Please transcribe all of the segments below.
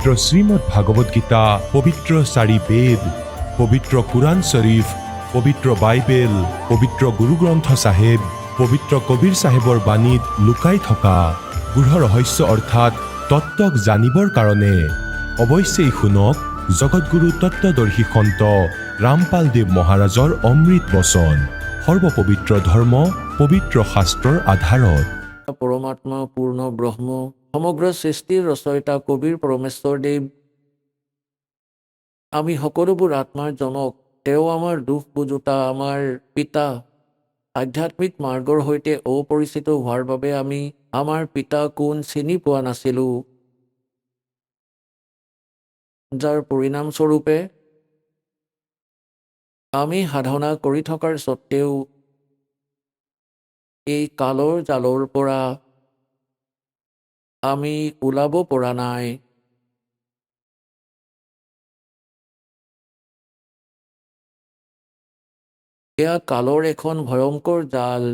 পবিত্ৰ শ্ৰীমদ ভাগৱত গীতা, পবিত্ৰ 4 বেদ, পবিত্ৰ কুৰাণ শ্বৰীফ, পবিত্ৰ বাইবেল, পবিত্ৰ গুৰু গ্ৰন্থ চাহেব, পবিত্ৰ কবীৰ চাহেবৰ বাণীত লুকাই থকা গূঢ় ৰহস্য অৰ্থাৎ তত্ত্বক জানিবৰ কাৰণে অৱশ্যেই শুনক জগতগুৰু তত্ত্বদৰ্শী সন্ত ৰামপাল দেৱ মহাৰাজৰ অমৃত বচন। সৰ্বপবিত্ৰ ধৰ্ম পবিত্ৰ শাস্ত্ৰৰ আধাৰত। পৰমাত্মা পূৰ্ণ ব্ৰহ্ম সমগ্ৰ সৃষ্টিৰ ৰচয়িতা কবিৰ পৰমেশ্বৰ দেৱ, আমি সকলোবোৰ আত্মাৰ জনক। তেওঁ আমাৰ দুখ বুজোতা, আমাৰ পিতা। আধ্যাত্মিক মাৰ্গৰ সৈতে অপৰিচিত হোৱাৰ বাবে আমি আমাৰ পিতা কোন চিনি পোৱা নাছিলোঁ, যাৰ পৰিণামস্বৰূপে আমি সাধনা কৰি থকাৰ স্বত্তেও এই কালৰ জালৰ পৰা আমি ওলাব পৰা নাই। এয়া কালৰ এখন ভয়ংকৰ জাল।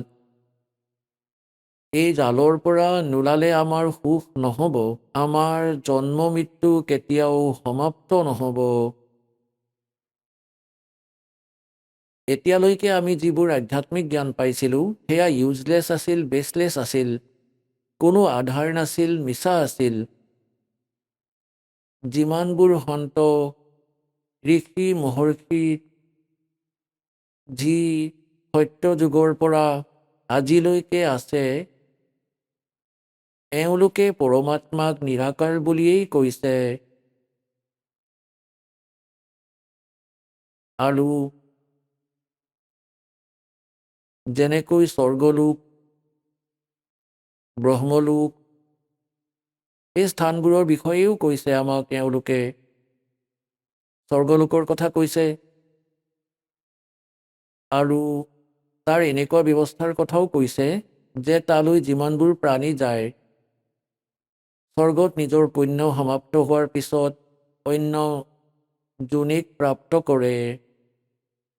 এই জালৰ পৰা নোলালে আমাৰ সুখ নহ'ব, আমাৰ জন্ম মৃত্যু কেতিয়াও সমাপ্ত নহ'ব। এতিয়ালৈকে আমি যিবোৰ আধ্যাত্মিক জ্ঞান পাইছিলোঁ সেয়া ইউজলেছ আছিল, বেচলেছ আছিল, কোনো আধাৰ নাছিল, মিছা আছিল। যিমানবোৰ সন্ত ঋষি মহৰ্ষি যি সত্য যুগৰ পৰা আজিলৈকে আছে, এওঁলোকে পৰমাত্মাক নিৰাকাৰ বুলিয়েই কৈছে। আৰু যেনেকৈ স্বৰ্গলোক, ব্ৰহ্মলোক, এই স্থানবোৰৰ বিষয়েও কৈছে আমাক এওঁলোকে। স্বৰ্গলোকৰ কথা কৈছে আৰু তাৰ এনেকুৱা ব্যৱস্থাৰ কথাও কৈছে যে তালৈ যিমানবোৰ প্ৰাণী যায়, স্বৰ্গত নিজৰ পুণ্য সমাপ্ত হোৱাৰ পিছত অন্য যোনিক প্ৰাপ্ত কৰে,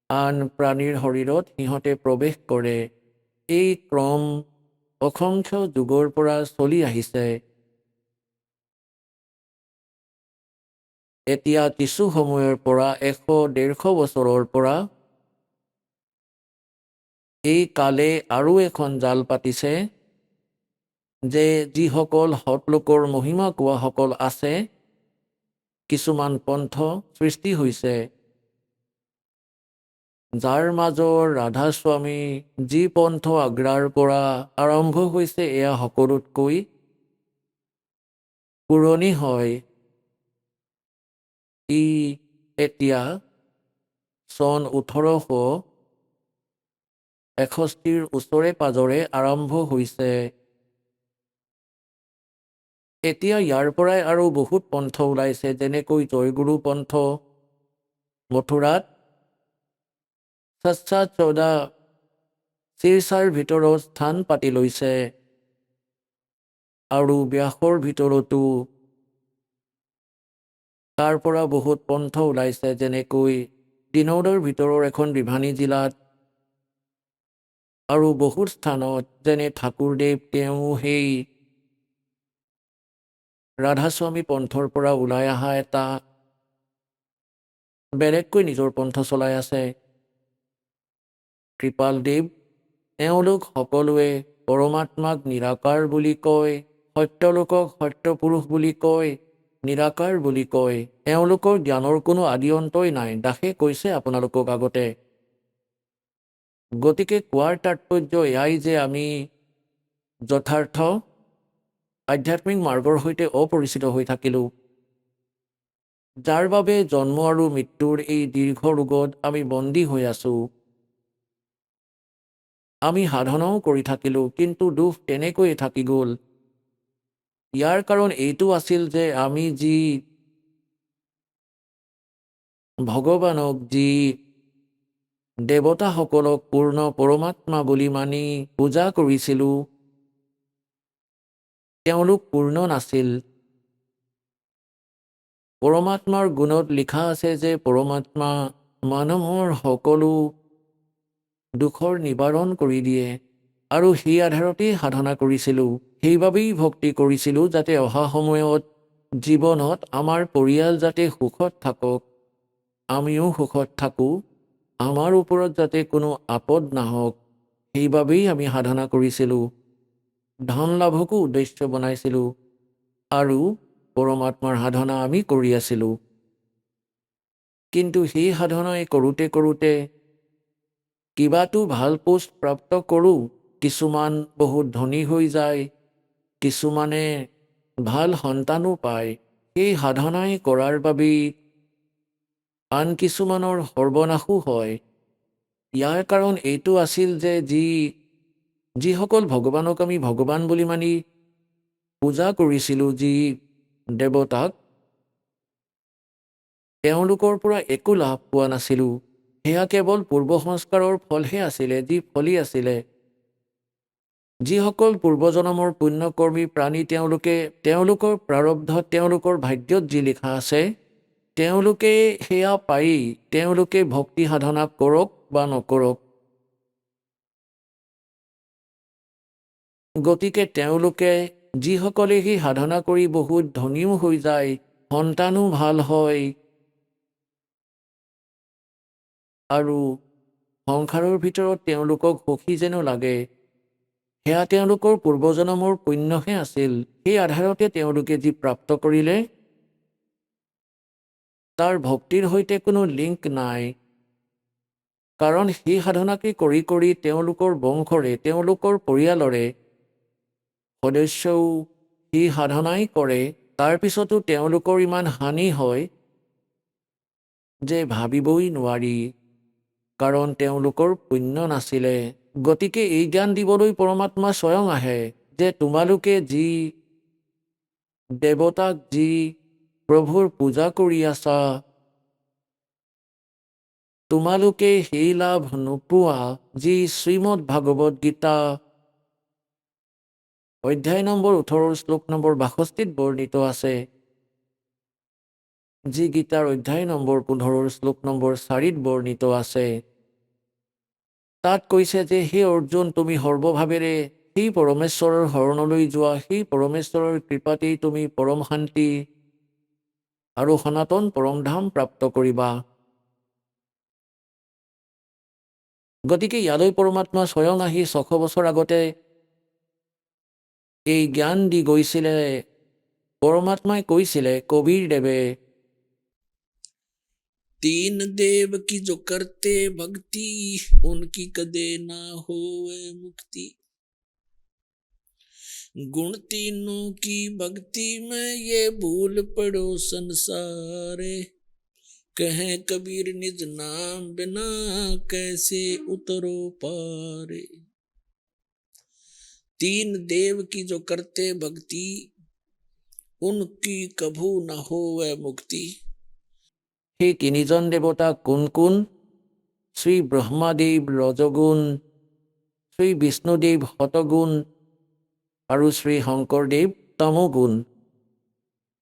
আন প্ৰাণীৰ শৰীৰত সিহঁতে প্ৰৱেশ কৰে। এই ক্ৰম অসংখ্য যুগৰ পৰা চলি আহিছে। এতিয়া কিছু সময়ৰ পৰা 100-150 বছৰৰ পৰা এই কালে আৰু এখন জাল পাতিছে যে যিসকল সৎলোকৰ মহিমা কোৱাসকল আছে, কিছুমান পন্থ সৃষ্টি হৈছে, যাৰ মাজৰ ৰাধাস্বামী যি পন্থ আগ্ৰাৰ পৰা আৰম্ভ হৈছে এয়া সকলোতকৈ পুৰণি হয়। ই এতিয়া চন 1861 ওচৰে পাজৰে আৰম্ভ হৈছে। এতিয়া ইয়াৰ পৰাই আৰু বহুত পন্থ ওলাইছে, যেনেকৈ জয়গুৰু পন্থ মথুৰাত, সচ্চা 14 শীৰ্ষাৰ ভিতৰত স্থান পাতি লৈছে, আৰু ব্যাসৰ ভিতৰতো তাৰ পৰা বহুত পন্থ ওলাইছে, যেনেকৈ দিনৌদৰ ভিতৰৰ এখন বিভানী জিলাত আৰু বহুত স্থানত, যেনে ঠাকুৰদেৱ, তেওঁ সেই ৰাধাস্বামী পন্থৰ পৰা ওলাই অহা এটা বেলেগকৈ নিজৰ পন্থ চলাই আছে। কৃপালদেৱ, এওঁলোক সকলোৱে পৰমাত্মাক নিৰাকাৰ বুলি কয়, সত্যলোকক সত্যপুৰুষ বুলি কয়, নিৰাকাৰ বুলি কয়। এওঁলোকৰ জ্ঞানৰ কোনো আদি অন্তই নাই, দাসে কৈছে আপোনালোকক আগতে। গতিকে কোৱাৰ তাৎপৰ্য এয়াই যে আমি যথাৰ্থ আধ্যাত্মিক মাৰ্গৰ সৈতে অপৰিচিত হৈ থাকিলোঁ, যাৰ বাবে জন্ম আৰু মৃত্যুৰ এই দীৰ্ঘ ৰোগত আমি বন্দী হৈ আছোঁ। আমি সাধনাও কৰি থাকিলোঁ, কিন্তু দুখ তেনেকৈয়ে থাকি গ'ল। ইয়াৰ কাৰণ এইটো আছিল যে আমি যি ভগৱানক, যি দেৱতাসকলক পূৰ্ণ পৰমাত্মা বুলি মানি পূজা কৰিছিলোঁ, তেওঁলোক পূৰ্ণ নাছিল। পৰমাত্মাৰ গুণত লিখা আছে যে পৰমাত্মা মানুহৰ সকলো দুখৰ নিবাৰণ কৰি দিয়ে, আৰু সেই আধাৰতেই সাধনা কৰিছিলোঁ। সেইবাবেই ভক্তি কৰিছিলোঁ, যাতে অহা সময়ত জীৱনত আমাৰ পৰিয়াল যাতে সুখত থাকক, আমিও সুখত থাকোঁ, আমাৰ ওপৰত যাতে কোনো আপদ নাহক, সেইবাবেই আমি সাধনা কৰিছিলোঁ। ধন লাভকো উদ্দেশ্য বনাইছিলোঁ আৰু পৰমাত্মাৰ সাধনা আমি কৰি আছিলোঁ। কিন্তু সেই সাধনাই কৰোঁতে কৰোঁতে কিবাটো ভাল পোষ্ট প্ৰাপ্ত কৰোঁ, কিছুমান বহুত ধনী হৈ যায়, কিছুমানে ভাল সন্তানো পায়। সেই সাধনাই কৰাৰ বাবেই আন কিছুমানৰ সৰ্বনাশো হয়। ইয়াৰ কাৰণ এইটো আছিল যে যিসকল ভগৱানক আমি ভগৱান বুলি মানি পূজা কৰিছিলোঁ, যি দেৱতাক, তেওঁলোকৰ পৰা একো লাভ পোৱা নাছিলোঁ। সেয়া কেৱল পূৰ্ব সংস্কাৰৰ ফলহে আছিলে, যি ফলি আছিলে। যিসকল পূৰ্বজন্মৰ পুণ্যকৰ্মী প্ৰাণী, তেওঁলোকৰ প্ৰাৰব্ধত, তেওঁলোকৰ ভাগ্যত যি লিখা আছে, তেওঁলোকে সেয়া পাই তেওঁলোকে ভক্তি সাধনা কৰক বা নকৰক। গতিকে তেওঁলোকে, যিসকলে সেই সাধনা কৰি বহুত ধনীও হৈ যায়, সন্তানো ভাল হয় আৰু সংসাৰৰ ভিতৰত তেওঁলোকক সুখী যেনো লাগে, সেয়া তেওঁলোকৰ পূৰ্বজন্মৰ পুণ্যহে আছিল। সেই আধাৰতে তেওঁলোকে যি প্ৰাপ্ত কৰিলে, তাৰ ভক্তিৰ সৈতে কোনো লিংক নাই। কাৰণ সেই সাধনাকে কৰি কৰি তেওঁলোকৰ বংশৰে, তেওঁলোকৰ পৰিয়ালৰে সদস্যও সেই সাধনাই কৰে। তাৰপিছতো তেওঁলোকৰ ইমান হানি হয় যে ভাবিবই নোৱাৰি, কাৰণ তেওঁলোকৰ পুণ্য নাছিলে। গতিকে এই জ্ঞান দিবলৈ পৰমাত্মা স্বয়ং আহে যে তোমালোকে যি দেৱতাক, যি প্ৰভুৰ পূজা কৰি আছা, তোমালোকে সেই লাভ নোপোৱা যি শ্ৰীমদ ভাগৱত গীতা অধ্যায় নম্বৰ 18 শ্লোক নম্বৰ 62 বৰ্ণিত আছে, যি গীতাৰ অধ্যায় নম্বৰ 15 শ্লোক নম্বৰ 4 বৰ্ণিত আছে। তাত কৈছে যে হে অৰ্জুন, তুমি সৰ্বভাৱেৰে সেই পৰমেশ্বৰৰ শৰণলৈ যোৱা, সেই পৰমেশ্বৰৰ কৃপাতেই তুমি পৰম শান্তি আৰু সনাতন পৰমধাম প্ৰাপ্ত কৰিবা। গতিকে ইয়ালৈ পৰমাত্মা স্বয়ং আহি 600 বছৰ আগতে এই জ্ঞান দি গৈছিলে। পৰমাত্মাই কৈছিলে, কবিৰ দেৱে, तीन देव की जो करते भक्ति, उनकी कदे ना होवे मुक्ति। गुण तीनों की भक्ति में ये भूल पड़ो संसारे, कहें कबीर निज नाम बिना कैसे उतरो पारे। तीन देव की जो करते भक्ति, उनकी कभू न होवे मुक्ति। সেই তিনিজন দেৱতা কোন কোন? শ্ৰী ব্ৰহ্মাদেৱ ৰজগুণ, শ্ৰী বিষ্ণুদেৱ শতগুণ আৰু শ্ৰী শংকৰদেৱ তমোগুণ।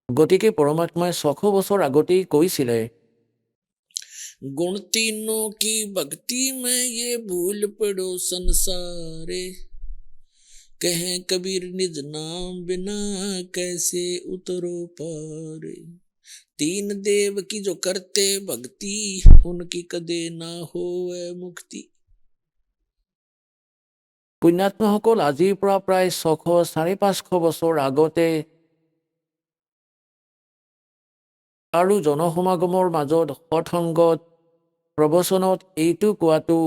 গতিকে পৰমাত্মাই 600 বছৰ আগতেই কৈছিলে, গুণ तीनों की भक्ति में ये भूल पड़ो संसारे, कहें कबीर निज नाम बिना कैसे उतरो पारे। तीन देव की जो करते भक्ति, उनकी कदे ना होवे मुक्ति। পুণ্যাত্মাসকল আজিৰ পৰা প্ৰায় 600-550 বছৰ আগতে আৰু জনসমাগমৰ মাজত সৎসংগত প্ৰবচনত এইটো কোৱাটো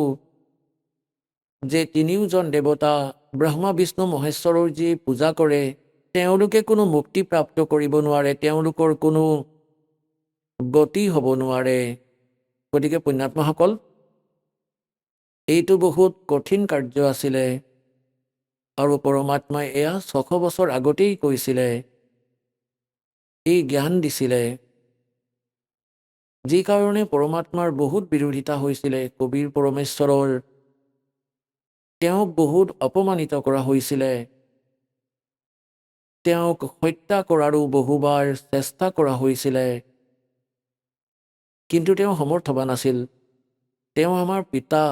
যে তিনিওজন দেৱতা ব্ৰহ্মা বিষ্ণু মহেশ্বৰৰ যি পূজা কৰে, তেওঁলোকে কোনো মুক্তি প্ৰাপ্ত কৰিব নোৱাৰে, তেওঁলোকৰ কোনো গতি হ'ব নোৱাৰে। গতিকে পুণ্যাত্মাসকল, এইটো বহুত কঠিন কাৰ্য আছিলে আৰু পৰমাত্মাই এয়া 600 বছৰ আগতেই কৈছিলে, এই জ্ঞান দিছিলে। যি কাৰণে পৰমাত্মাৰ বহুত বিৰোধিতা হৈছিলে। কবিৰ পৰমেশ্বৰৰ তেওঁক বহুত অপমানিত কৰা হৈছিলে, তেওঁক হত্যা কৰাৰো বহুবাৰ চেষ্টা কৰা হৈছিলে, কিন্তু তেওঁ সমৰ্থবান আছিল। তেওঁ আমাৰ পিতা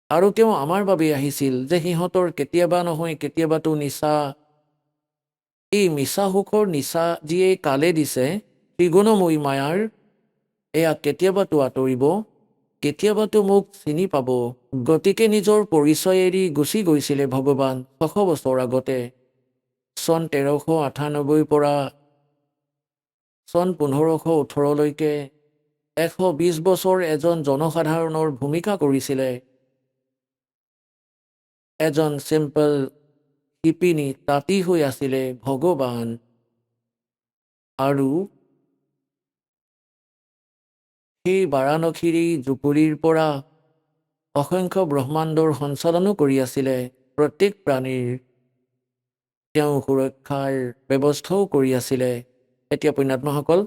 আৰু তেওঁ আমাৰ বাবে আহিছিল যে সিহঁতৰ কেতিয়াবা নহয় কেতিয়াবাতো নিচা এই মিছা সুখৰ নিচা যিয়ে কালে দিছে ত্ৰিগুণময়ী মায়াৰ, এয়া কেতিয়াবাতো আঁতৰিব, কেতিয়াবাতো মোক চিনি পাব। গতিকে নিজৰ পৰিচয় এৰি গুচি গৈছিলে ভগৱান ৬০০ বছৰ আগতে। চন ১৩৯৮ পৰা চন ১৫১৮লৈকে ১২০ বছৰ এজন জনসাধাৰণৰ ভূমিকা কৰিছিলে। এজন চিম্পল শিপিনী তাঁতী হৈ আছিলে ভগৱান। আৰু সেই বাৰাণসীৰ জুপুৰিৰ পৰা অসংখ্য ব্ৰহ্মাণ্ডৰ সঞ্চালনো কৰি আছিলে। প্ৰত্যেক প্ৰাণীৰ তেওঁ সুৰক্ষাৰ ব্যৱস্থাও কৰি আছিলে। এতিয়া পুণ্যাত্মাসকল,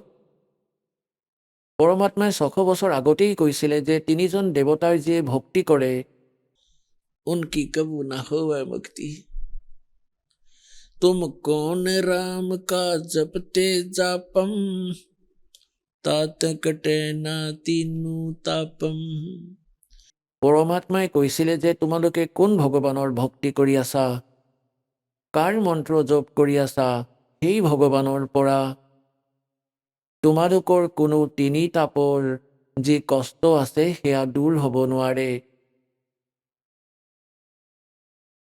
পৰমাত্মাই ৬০০ বছৰ আগতেই কৈছিলে যে তিনিজন দেৱতাৰ যিয়ে ভক্তি কৰে উনকি কবু না হোৱে মুক্তি। তুম কৌন ৰাম কা জপতে জাপম, তাত কটে না তিনু তাপম। পৰমাত্মাই কৈছিলে যে তোমালোকে কোন ভগৱানৰ ভক্তি কৰি আছা, কাৰ মন্ত্ৰ জপ কৰি আছা, সেই ভগৱানৰ পৰা তোমালোকৰ কোনো তিনি তাপৰ যি কষ্ট আছে সেয়া দূৰ হ'ব নোৱাৰে।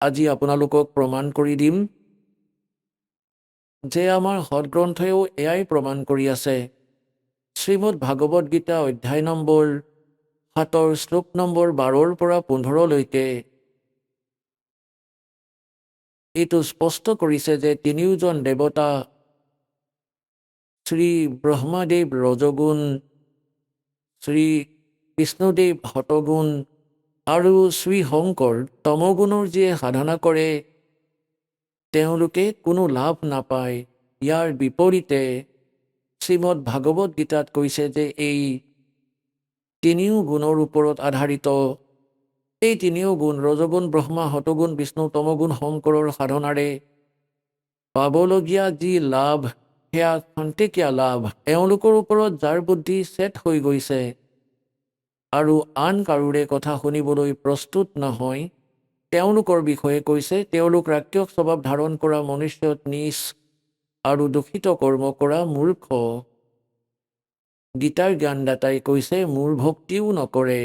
আজি আপোনালোকক প্ৰমাণ কৰি দিম যে আমাৰ সৎগ্ৰন্থয়েও এয়াই প্ৰমাণ কৰি আছে। শ্ৰীমদ ভাগৱত গীতা অধ্যায় নম্বৰ ৭ শ্লোক নম্বৰ ১২ পৰা ১৫লৈকে এইটো স্পষ্ট কৰিছে যে তিনিওজন দেৱতা শ্ৰী ব্ৰহ্মাদেৱ ৰজগুণ, শ্ৰী বিষ্ণুদেৱ শতগুণ আৰু শ্ৰী শংকৰ তমগুণৰ যিয়ে সাধনা কৰে তেওঁলোকে কোনো লাভ নাপায়। ইয়াৰ বিপৰীতে শ্ৰীমদ ভাগৱত গীতাত কৈছে যে এই তিনিও গুণৰ ওপৰত আধাৰিত, এই তিনিও গুণ ৰজগুণ ব্ৰহ্মা, শতগুণ বিষ্ণু, তমগুণ শংকৰৰ সাধনাৰে পাবলগীয়া যি লাভ সেয়া খন্তেকীয়া লাভ। এওঁলোকৰ ওপৰত যাৰ বুদ্ধি ছেট হৈ গৈছে আৰু আন কাৰোৰে কথা শুনিবলৈ প্ৰস্তুত নহয়, তেওঁলোকৰ বিষয়ে কৈছে তেওঁলোক ৰাক্ষস স্বভাৱ ধাৰণ কৰা মনুষ্যত নীচ আৰু দূষিত কৰ্ম কৰা মূৰ্খ। গীতাৰ জ্ঞানদাতাই কৈছে মোৰ ভক্তিও নকৰে।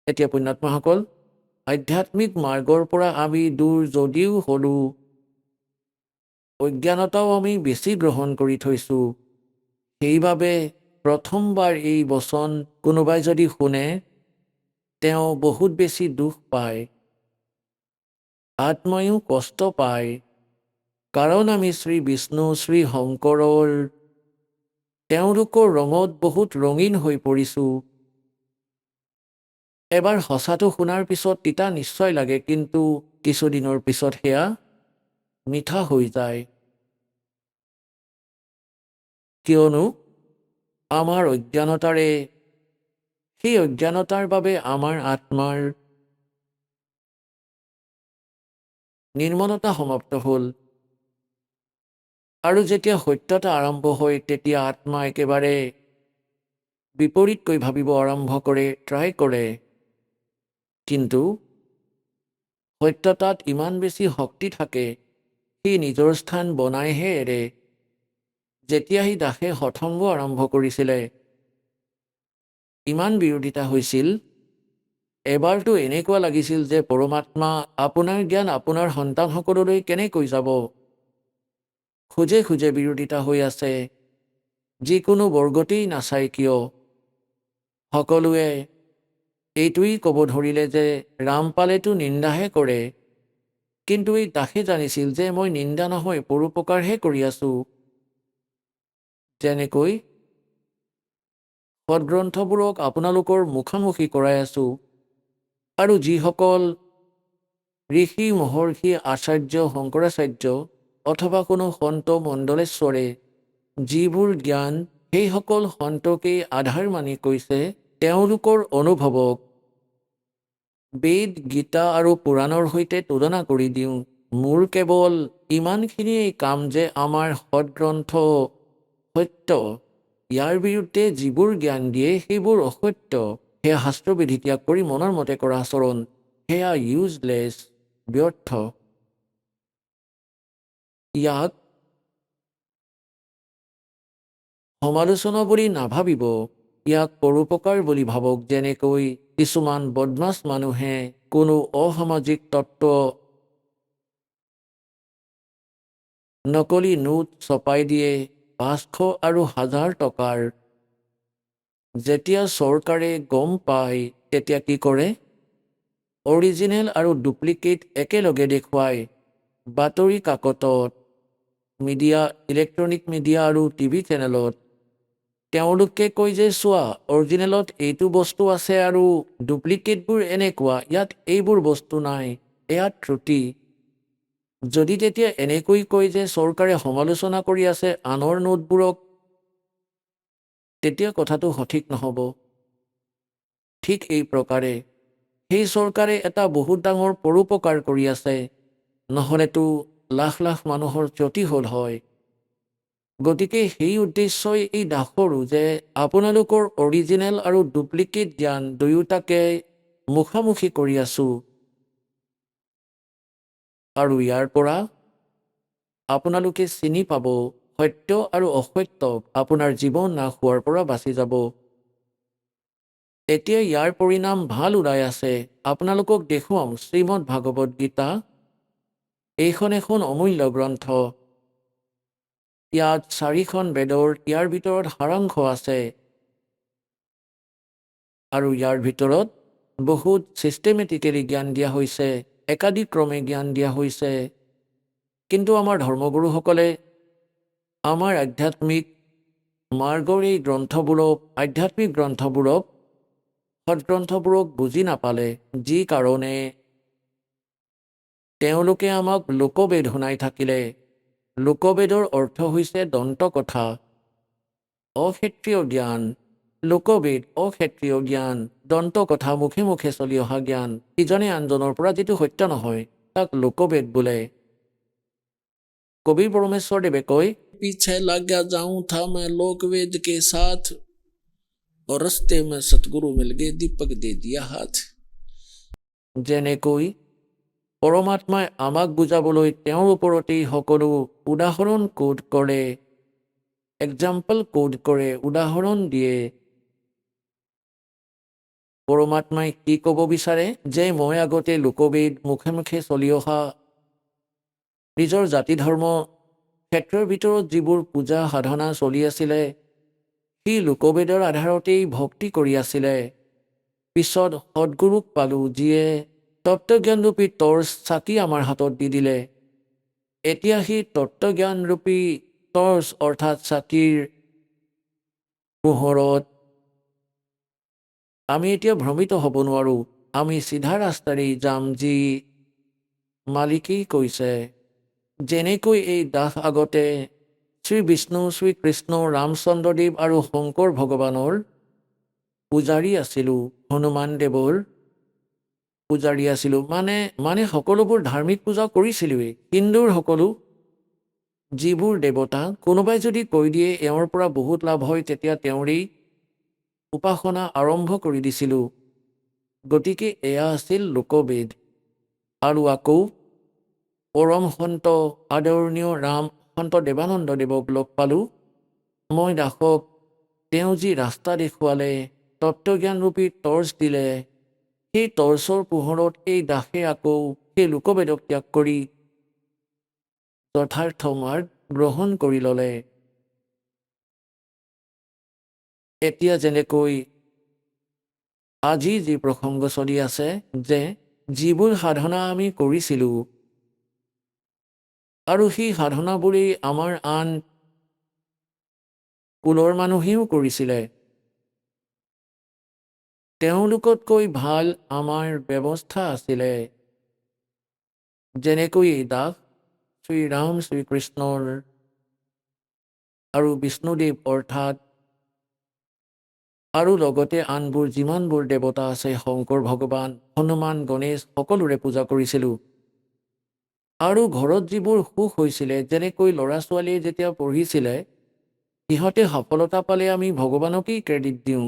এতিয়া পুণ্যাত্মাসকল, আধ্যাত্মিক মাৰ্গৰ পৰা আমি দূৰ যদিও হলো, অজ্ঞানতাও আমি বেছি গ্ৰহণ কৰি থৈছো। সেইবাবে প্ৰথমবাৰ এই বচন কোনোবাই যদি শুনে তেওঁ বহুত বেছি দুখ পায়, আত্মায়ো কষ্ট পায়। কাৰণ আমি শ্ৰী বিষ্ণু, শ্ৰী শংকৰৰ তেওঁলোকৰ ৰঙত বহুত ৰঙীন হৈ পৰিছো। এবাৰ সঁচাটো শুনাৰ পিছত তিতা নিশ্চয় লাগে, কিন্তু কিছুদিনৰ পিছত সেয়া মিঠা হৈ যায়। কিয়নো আমাৰ অজ্ঞানতাৰে, সেই অজ্ঞানতাৰ বাবে আমাৰ আত্মাৰ নিৰ্মলতা সমাপ্ত হ'ল। আৰু যেতিয়া সত্যতা আৰম্ভ হয় তেতিয়া আত্মা একেবাৰে বিপৰীতকৈ ভাবিব আৰম্ভ কৰে, ট্ৰাই কৰে। কিন্তু সত্যতাত ইমান বেছি শক্তি থাকে, সি নিজৰ স্থান বনাইহে এৰে। যেতিয়া সি দাসে হঠংগ আৰম্ভ কৰিছিলে, ইমান বিৰোধিতা হৈছিল। এবাৰতো এনেকুৱা লাগিছিল যে পৰমাত্মা আপোনাৰ জ্ঞান আপোনাৰ সন্তানসকললৈ কেনেকৈ যাব। খোজে খোজে বিৰোধিতা হৈ আছে, যিকোনো বৰ্গতেই নাচায় কিয়। সকলোৱে এইটোৱেই ক'ব ধৰিলে যে ৰামপালেতো নিন্দাহে কৰে, কিন্তু এই দাসে জানিছিল যে মই নিন্দা নহয় পৰোপকাৰহে কৰি আছো। যেনেকৈ সৎগ্ৰন্থবোৰক আপোনালোকৰ মুখামুখি কৰাই আছো, আৰু যিসকল ঋষি মহৰ্ষি আচাৰ্য শংকৰাচাৰ্য অথবা কোনো সন্ত মণ্ডলেশ্বৰে যিবোৰ জ্ঞান সেইসকল সন্তকেই আধাৰ মানি কৈছে, তেওঁলোকৰ অনুভৱক বেদ, গীতা আৰু পুৰাণৰ সৈতে তুলনা কৰি দিওঁ। মোৰ কেৱল ইমানখিনিয়েই কাম যে আমাৰ সৎগ্ৰন্থ সত্য, ইয়াৰ বিৰুদ্ধে যিবোৰ জ্ঞান দিয়ে সেইবোৰ অসত্য। সেয়া শাস্ত্ৰবিধি ত্যাগ কৰি মনৰ মতে কৰা আচৰণ, সেয়া ইউজলেছ, ব্যৰ্থ। ইয়াক সমালোচনা বুলি নাভাবিব, ইয়াক পৰোপকাৰ বুলি ভাবক। যেনেকৈ কিছুমান বদমাছ মানুহে কোনো অসামাজিক তত্ত্ব নকলি নোট ছপাই দিয়ে 500 আৰু 1000 টকাৰ। যেতিয়া চৰকাৰে গম পায় তেতিয়া কি কৰে? অৰিজিনেল আৰু ডুপ্লিকেট একেলগে দেখুৱায় বাতৰি কাকতত, মিডিয়া, ইলেক্ট্ৰনিক মিডিয়া আৰু টিভি চেনেলত। তেওঁলোকে কয় যে চোৱা, অৰিজিনেলত এইটো বস্তু আছে আৰু ডুপ্লিকেটবোৰ এনেকুৱা, ইয়াত এইবোৰ বস্তু নাই, এয়া ত্ৰুটি। যদি তেতিয়া এনেকৈ কয় যে চৰকাৰে সমালোচনা কৰি আছে আনৰ নোটবোৰক, তেতিয়া কথাটো সঠিক নহ'ব। ঠিক এই প্ৰকাৰে সেই চৰকাৰে এটা বহুত ডাঙৰ পৰোপকাৰ কৰি আছে, নহ'লেতো লাখ লাখ মানুহৰ ক্ষতি হ'ল হয়। গতিকে সেই উদ্দেশ্যই এই দাসৰো যে আপোনালোকৰ অৰিজিনেল আৰু ডুপ্লিকেট জ্ঞান দুয়োটাকে মুখামুখি কৰি আছোঁ, আৰু ইয়াৰ পৰা আপোনালোকে চিনি পাব সত্য আৰু অসত্যক, আপোনাৰ জীৱন নাশ হোৱাৰ পৰা বাচি যাব। এতিয়া ইয়াৰ পৰিণাম ভাল ওলাই আছে। আপোনালোকক দেখুৱাম শ্ৰীমদ ভাগৱত গীতা। এইখন এখন অমূল্য গ্ৰন্থ। ইয়াত 4খন বেদৰ ইয়াৰ ভিতৰত সাৰাংশ আছে, আৰু ইয়াৰ ভিতৰত বহুত ছিষ্টেমেটিকেলি জ্ঞান দিয়া হৈছে, একাদিক্ৰমে জ্ঞান দিয়া হৈছে। কিন্তু আমাৰ ধৰ্মগুৰুসকলে আমাৰ আধ্যাত্মিক মাৰ্গৰ এই গ্ৰন্থবোৰক, আধ্যাত্মিক গ্ৰন্থবোৰক, সৎগ্ৰন্থবোৰক বুজি নাপালে, যি কাৰণে তেওঁলোকে আমাক লোকবেদ শুনাই থাকিলে। লোকবেদৰ অৰ্থ হৈছে দন্তকথা, অক্ষেত্ৰীয় জ্ঞান। লোকবেদ অক্ষেত্ৰীয় জ্ঞান, দন্তকথা, মুখে মুখে চলি অহা জ্ঞান, ইজনে আনজনৰ পৰা যিটো সত্য নহয়, তাক লোকবেদ বোলে। কবিৰ পৰমেশ্বৰদেৱে কয়, पीछे लग गया जाऊं था मैं लोकवेद के साथ और रस्ते में सतगुरु मिल गए दीपक दे दिया हाथ। যেনেকৈ পৰমাত্মাই আমাক বুজাবলৈ তেওঁৰ ওপৰতেই সকলো উদাহৰণ কোড কৰে, এক্সাম্পল কোড কৰে, উদাহৰণ দিয়ে। পৰমাত্মাই কি ক'ব বিচাৰে? যে মই আগতে লোকবেদ, মুখে মুখে চলি অহা নিজৰ জাতি ধৰ্ম ক্ষেত্ৰৰ ভিতৰত যিবোৰ পূজা সাধনা চলি আছিলে, সেই লোকবেদৰ আধাৰতেই ভক্তি কৰি আছিলে। পিছত সদগুৰুক পালোঁ, যিয়ে তত্ত্বজ্ঞানৰূপী টৰ্চ চাকি আমাৰ হাতত দি দিলে। এতিয়া সেই তত্ত্বজ্ঞানৰূপী টৰ্চ অৰ্থাৎ চাকিৰ পোহৰত আমি এতিয়া ভ্ৰমিত হ'ব নোৱাৰোঁ। আমি চিধা ৰাস্তাৰেই যাম, যি মালিকেই কৈছে। যেনেকৈ এই দাস আগতে শ্ৰী বিষ্ণু, শ্ৰীকৃষ্ণ, ৰামচন্দ্ৰদেৱ আৰু শংকৰ ভগৱানৰ পূজাৰী আছিলোঁ, হনুমান দেৱৰ পূজাৰী আছিলোঁ, মানে সকলোবোৰ ধাৰ্মিক পূজা কৰিছিলোঁৱেই। হিন্দুৰ সকলো যিবোৰ দেৱতা, কোনোবাই যদি কৈ দিয়ে এওঁৰ পৰা বহুত লাভ হয়, তেতিয়া তেওঁৰেই উপাসনা আৰম্ভ কৰি দিছিলোঁ। গতিকে এয়া আছিল লোকবেদ। আৰু আকৌ পৰম সন্ত আদৰণীয় ৰাম সন্ত দেৱানন্দ দেৱক লগ পালোঁ। মই দাসক তেওঁ যি ৰাস্তা দেখুৱালে, তত্ত্বজ্ঞানৰূপী টৰ্চ দিলে, সেই টৰ্চৰ পোহৰত এই দাসে আকৌ সেই লোকবেদক ত্যাগ কৰি যথাৰ্থ মাৰ্গ গ্ৰহণ কৰি ল'লে। এতিয়া যেনেকৈ আজি যি প্ৰসংগ চলি আছে, যে যিবোৰ সাধনা আমি কৰিছিলোঁ আৰু সেই সাধনাবোৰেই আমাৰ আন কুলৰ মানুহেও কৰিছিলে, তেওঁলোকতকৈ ভাল আমাৰ ব্যৱস্থা আছিলে। যেনেকৈ এই দাস শ্ৰীৰাম, শ্ৰীকৃষ্ণৰ আৰু বিষ্ণুদেৱ অৰ্থাৎ আৰু লগতে আনবোৰ যিমানবোৰ দেৱতা আছে, শংকৰ ভগৱান, হনুমান, গণেশ, সকলোৰে পূজা কৰিছিলোঁ। আৰু ঘৰত যিবোৰ সুখ হৈছিলে, যেনেকৈ ল'ৰা ছোৱালীয়ে যেতিয়া পঢ়িছিলে, সিহঁতে সফলতা পালে আমি ভগৱানকেই ক্ৰেডিট দিওঁ।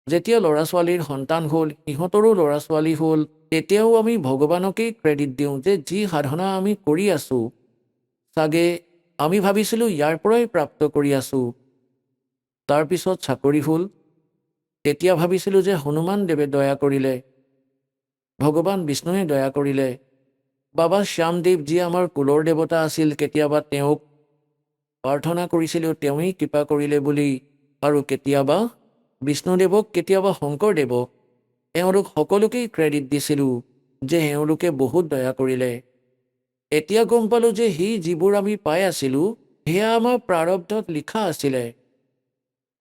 যেতিয়া ল'ৰা ছোৱালীৰ সন্তান হ'ল, সিহঁতৰো ল'ৰা ছোৱালী হ'ল, তেতিয়াও আমি ভগৱানকেই ক্ৰেডিট দিওঁ যে যি সাধনা আমি কৰি আছোঁ, চাগে আমি ভাবিছিলোঁ ইয়াৰ পৰাই প্ৰাপ্ত কৰি আছোঁ। তাৰপিছত চাকৰি হ'ল, তেতিয়া ভাবিছিলোঁ যে হনুমানদেৱে দয়া কৰিলে, ভগৱান বিষ্ণুৱে দয়া কৰিলে, বাবা শ্যামদেৱ যি আমাৰ কুলৰ দেৱতা আছিল, কেতিয়াবা তেওঁক প্ৰাৰ্থনা কৰিছিলোঁ, তেওঁৱেই কৃপা কৰিলে বুলি, আৰু কেতিয়াবা বিষ্ণুদেৱক, কেতিয়াবা শংকৰদেৱক, এওঁলোক সকলোকেই ক্ৰেডিট দিছিলোঁ যে এওঁলোকে বহুত দয়া কৰিলে। এতিয়া গম পালোঁ যে সেই যিবোৰ আমি পাই আছিলোঁ, সেয়া আমাৰ প্ৰাৰব্ধত লিখা আছিলে,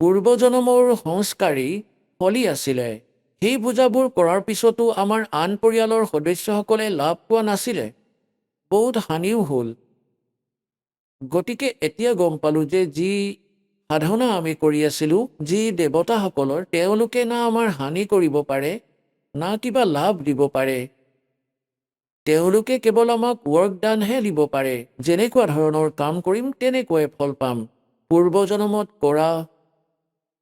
পূৰ্বজন্মৰ সংস্কাৰী ফলি আছিলে। সেই পূজাবোৰ কৰাৰ পিছতো আমাৰ আন পৰিয়ালৰ সদস্যসকলে লাভ পোৱা নাছিলে, বহুত হানিও হ'ল। গতিকে এতিয়া গম পালোঁ যে যি সাধনা আমি কৰি আছিলোঁ, যি দেৱতাসকলৰ, তেওঁলোকে না আমাৰ হানি কৰিব পাৰে, না কিবা লাভ দিব পাৰে। তেওঁলোকে কেৱল আমাক ৱৰ্কদানহে দিব পাৰে, যেনেকুৱা ধৰণৰ কাম কৰিম তেনেকুৱাই ফল পাম। পূৰ্বজন্মত কৰা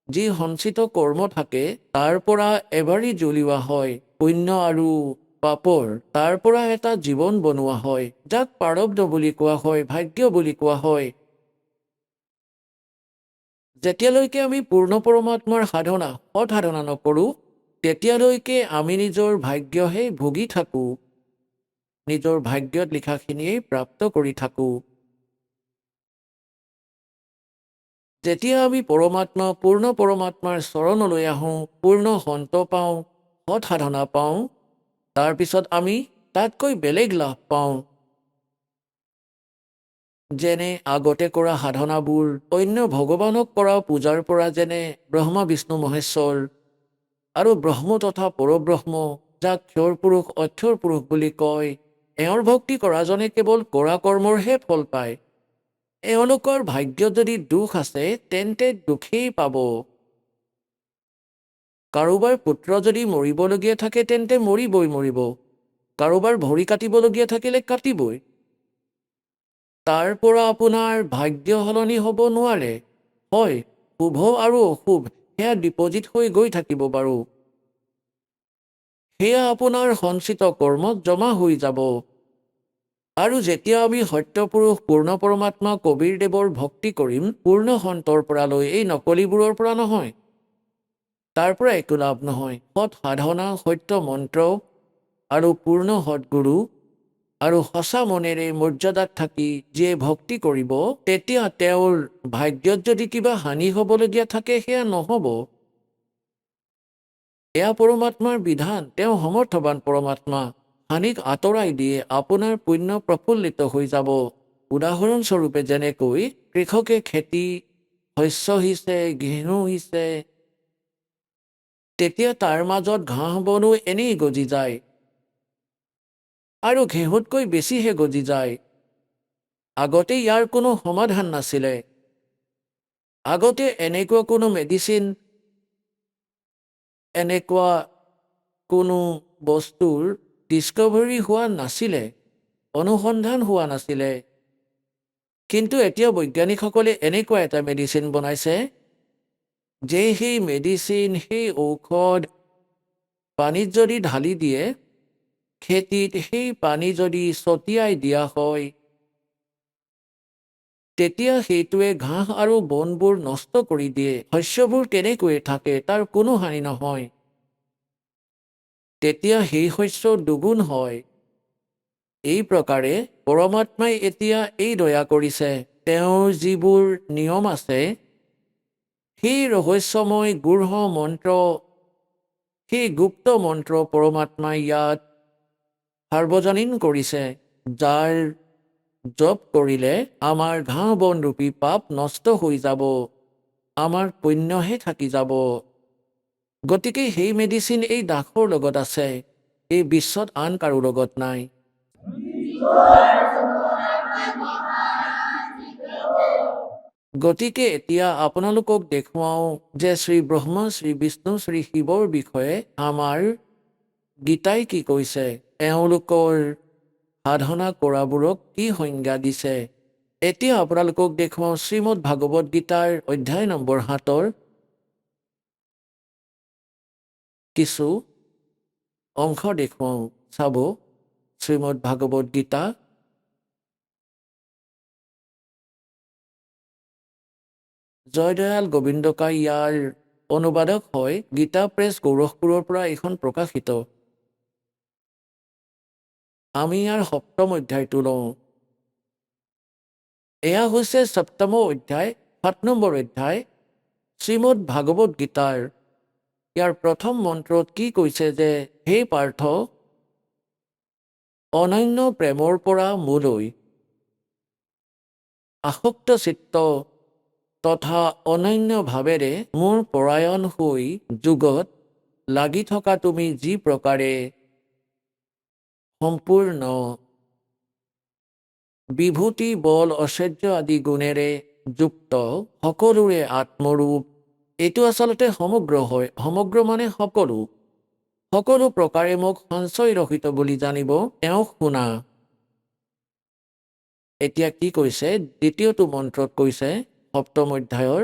যি সঞ্চিত কৰ্ম থাকে, তাৰ পৰা এবাৰেই জ্বলোৱা হয়, পুণ্য আৰু পাপৰ, তাৰ পৰা এটা জীৱন বনোৱা হয়, যাক প্ৰাৰব্ধ বুলি কোৱা হয়, ভাগ্য বুলি কোৱা হয়। যেতিয়ালৈকে আমি পূৰ্ণ পৰমাত্মাৰ সাধনা, সৎ সাধনা নকৰোঁ, তেতিয়ালৈকে আমি নিজৰ ভাগ্যহে ভুগি থাকোঁ, নিজৰ ভাগ্যত লিখাখিনিয়েই প্ৰাপ্ত কৰি থাকোঁ। যেতিয়া আমি পূৰ্ণ পৰমাত্মাৰ চৰণলৈ আহোঁ, পূৰ্ণ সন্ত পাওঁ, সৎ সাধনা পাওঁ, তাৰপিছত আমি তাতকৈ বেলেগ লাভ পাওঁ। যেনে আগতে কৰা সাধনাবোৰ, অন্য ভগৱানক কৰা পূজাৰ পৰা, যেনে ব্ৰহ্মা বিষ্ণু মহেশ্বৰ আৰু ব্ৰহ্ম তথা পৰব্ৰহ্ম, যাক ক্ষৰ পুৰুষ অক্ষৰ পুৰুষ বুলি কয়, এওঁৰ ভক্তি কৰাজনে কেৱল কৰা কৰ্মৰহে ফল পায়। এওঁলোকৰ ভাগ্যত যদি দুখ আছে, তেন্তে দুখেই পাব। কাৰোবাৰ পুত্ৰ যদি মৰিবলগীয়া থাকে, তেন্তে মৰিব। কাৰোবাৰ ভৰি কাটিবলগীয়া থাকিলে কাটিবই। তাৰ পৰা আপোনাৰ ভাগ্য সলনি হ'ব নোৱাৰে। হয়, শুভ আৰু অশুভ সেয়া ডিপজিট হৈ গৈ থাকিব বাৰু, সেয়া আপোনাৰ সঞ্চিত কৰ্মত জমা হৈ যাব। আৰু যেতিয়া আমি সত্যপুৰুষ পূৰ্ণ পৰমাত্মা কবীৰদেৱৰ ভক্তি কৰিম, পূৰ্ণ সন্তৰ পৰা লৈ, এই নকলিবোৰৰ পৰা নহয়, তাৰ পৰা একো লাভ নহয়। সৎ সাধনা, সত্য মন্ত্ৰ আৰু পূৰ্ণ সৎগুৰু আৰু সঁচা মনেৰে মৰ্যাদাত থাকি যিয়ে ভক্তি কৰিব, তেতিয়া তেওঁৰ ভাগ্যত যদি কিবা হানি হ'বলগীয়া থাকে, সেয়া নহ'ব। এয়া পৰমাত্মাৰ বিধান, তেওঁ সমৰ্থবান পৰমাত্মা, হানিক আঁতৰাই দিয়ে, আপোনাৰ পুণ্য প্ৰফুল্লিত হৈ যাব। উদাহৰণস্বৰূপে যেনেকৈ কৃষকে খেতি শস্য সিঁচে, ঘেঁহু সিঁচে, তেতিয়া তাৰ মাজত ঘাঁহ বনো এনেই গজি যায়, আৰু ঘেঁহুতকৈ বেছিহে গজি যায়। আগতে ইয়াৰ কোনো সমাধান নাছিলে, আগতে এনেকুৱা কোনো মেডিচিন, এনেকুৱা কোনো বস্তুৰ ডিস্কভাৰী হোৱা নাছিলে, অনুসন্ধান হোৱা নাছিলে। কিন্তু এতিয়া বৈজ্ঞানিকসকলে এনেকুৱা এটা মেডিচিন বনাইছে যে সেই মেডিচিন, সেই ঔষধ পানীত যদি ঢালি দিয়ে, খেতিত সেই পানী যদি ছটিয়াই দিয়া হয়, তেতিয়া সেইটোৱে ঘাঁহ আৰু বনবোৰ নষ্ট কৰি দিয়ে। শস্যবোৰ তেনেকৈয়ে থাকে, তাৰ কোনো হানি নহয়। তেতিয়া সেই শস্য দুগুণ হয়। এই প্ৰকাৰে পৰমাত্মাই এতিয়া এই দয়া কৰিছে, তেওঁৰ যিবোৰ নিয়ম আছে, সেই ৰহস্যময় গূঢ় মন্ত্ৰ, সেই গুপ্ত মন্ত্ৰ পৰমাত্মাই ইয়াত সাৰ্বজনীন কৰিছে, যাৰ জপ কৰিলে আমাৰ ঘাঁহ বনৰূপী পাপ নষ্ট হৈ যাব, আমাৰ পুণ্যহে থাকি যাব। গতিকে সেই মেডিচিন এই দাসৰ লগত আছে, এই বিশ্বত আন কাৰো লগত নাই। গতিকে এতিয়া আপোনালোকক দেখুৱাওঁ যে শ্ৰী ব্ৰহ্মা, শ্ৰী বিষ্ণু, শ্ৰী শিৱৰ বিষয়ে আমাৰ গীতাই কি কৈছে, এওঁলোকৰ সাধনা কৰাবোৰক কি সংজ্ঞা দিছে। এতিয়া আপোনালোকক দেখুৱাওঁ শ্ৰীমদ ভাগৱত গীতাৰ অধ্যায় নম্বৰ 7 কিছু অংশ দেখুৱাওঁ। চাব, শ্ৰীমদ ভাগৱত গীতা জয়দয়াল গোবিন্দকাই ইয়াৰ অনুবাদক হয়। গীতা প্ৰেছ গোৰখপুৰৰ পৰা এইখন প্ৰকাশিত। আমি ইয়াৰ ৭ম অধ্যায়টো লওঁ। এয়া হৈছে ৭ম অধ্যায়, ৭ নম্বৰ অধ্যায় শ্ৰীমদ ভাগৱত গীতাৰ। ইয়াৰ প্ৰথম মন্ত্ৰত কি কৈছে যে, হে পাৰ্থ, অনন্য প্ৰেমৰ পৰা মোলৈ আসক্ত চিত্ত তথা অনন্য ভাৱেৰে মোৰ পৰায়ণ হৈ যোগত লাগি থকা তুমি যি প্ৰকাৰে সম্পূৰ্ণ বিভূতি বল ঐশ্বৰ্য আদি গুণেৰে যুক্ত সকলোৰে আত্মৰূপ, এইটো আচলতে সমগ্ৰ হয়। সমগ্ৰ মানে সকলো। সকলো প্ৰকাৰে মোক সঞ্চয় ৰহিত বুলি জানিব, তেওঁক শুনা। এতিয়া কি কৈছে? দ্বিতীয়টো মন্ত্ৰত কৈছে ৭ম অধ্যায়ৰ,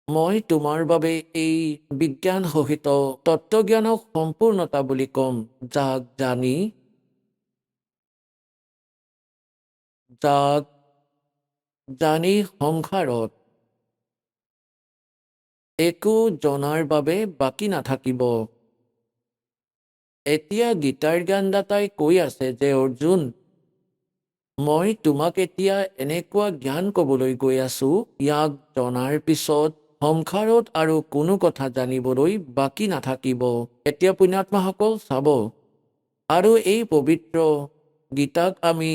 মই তোমাৰ বাবে এই বিজ্ঞান সহিত তত্ত্বজ্ঞানক সম্পূৰ্ণতা বুলি ক'ম, যাক জানি সংসাৰত একো জনাৰ বাবে বাকী নাথাকিব। এতিয়া গীতাৰ জ্ঞানদাতাই কৈ আছে যে, অৰ্জুন, মই তোমাক এতিয়া এনেকুৱা জ্ঞান ক'বলৈ গৈ আছো, ইয়াক জনাৰ পিছত সংসাৰত আৰু কোনো কথা জানিবলৈ বাকী নাথাকিব। এতিয়া পুণ্যাত্মাসকল চাব, আৰু এই পবিত্ৰ গীতাক আমি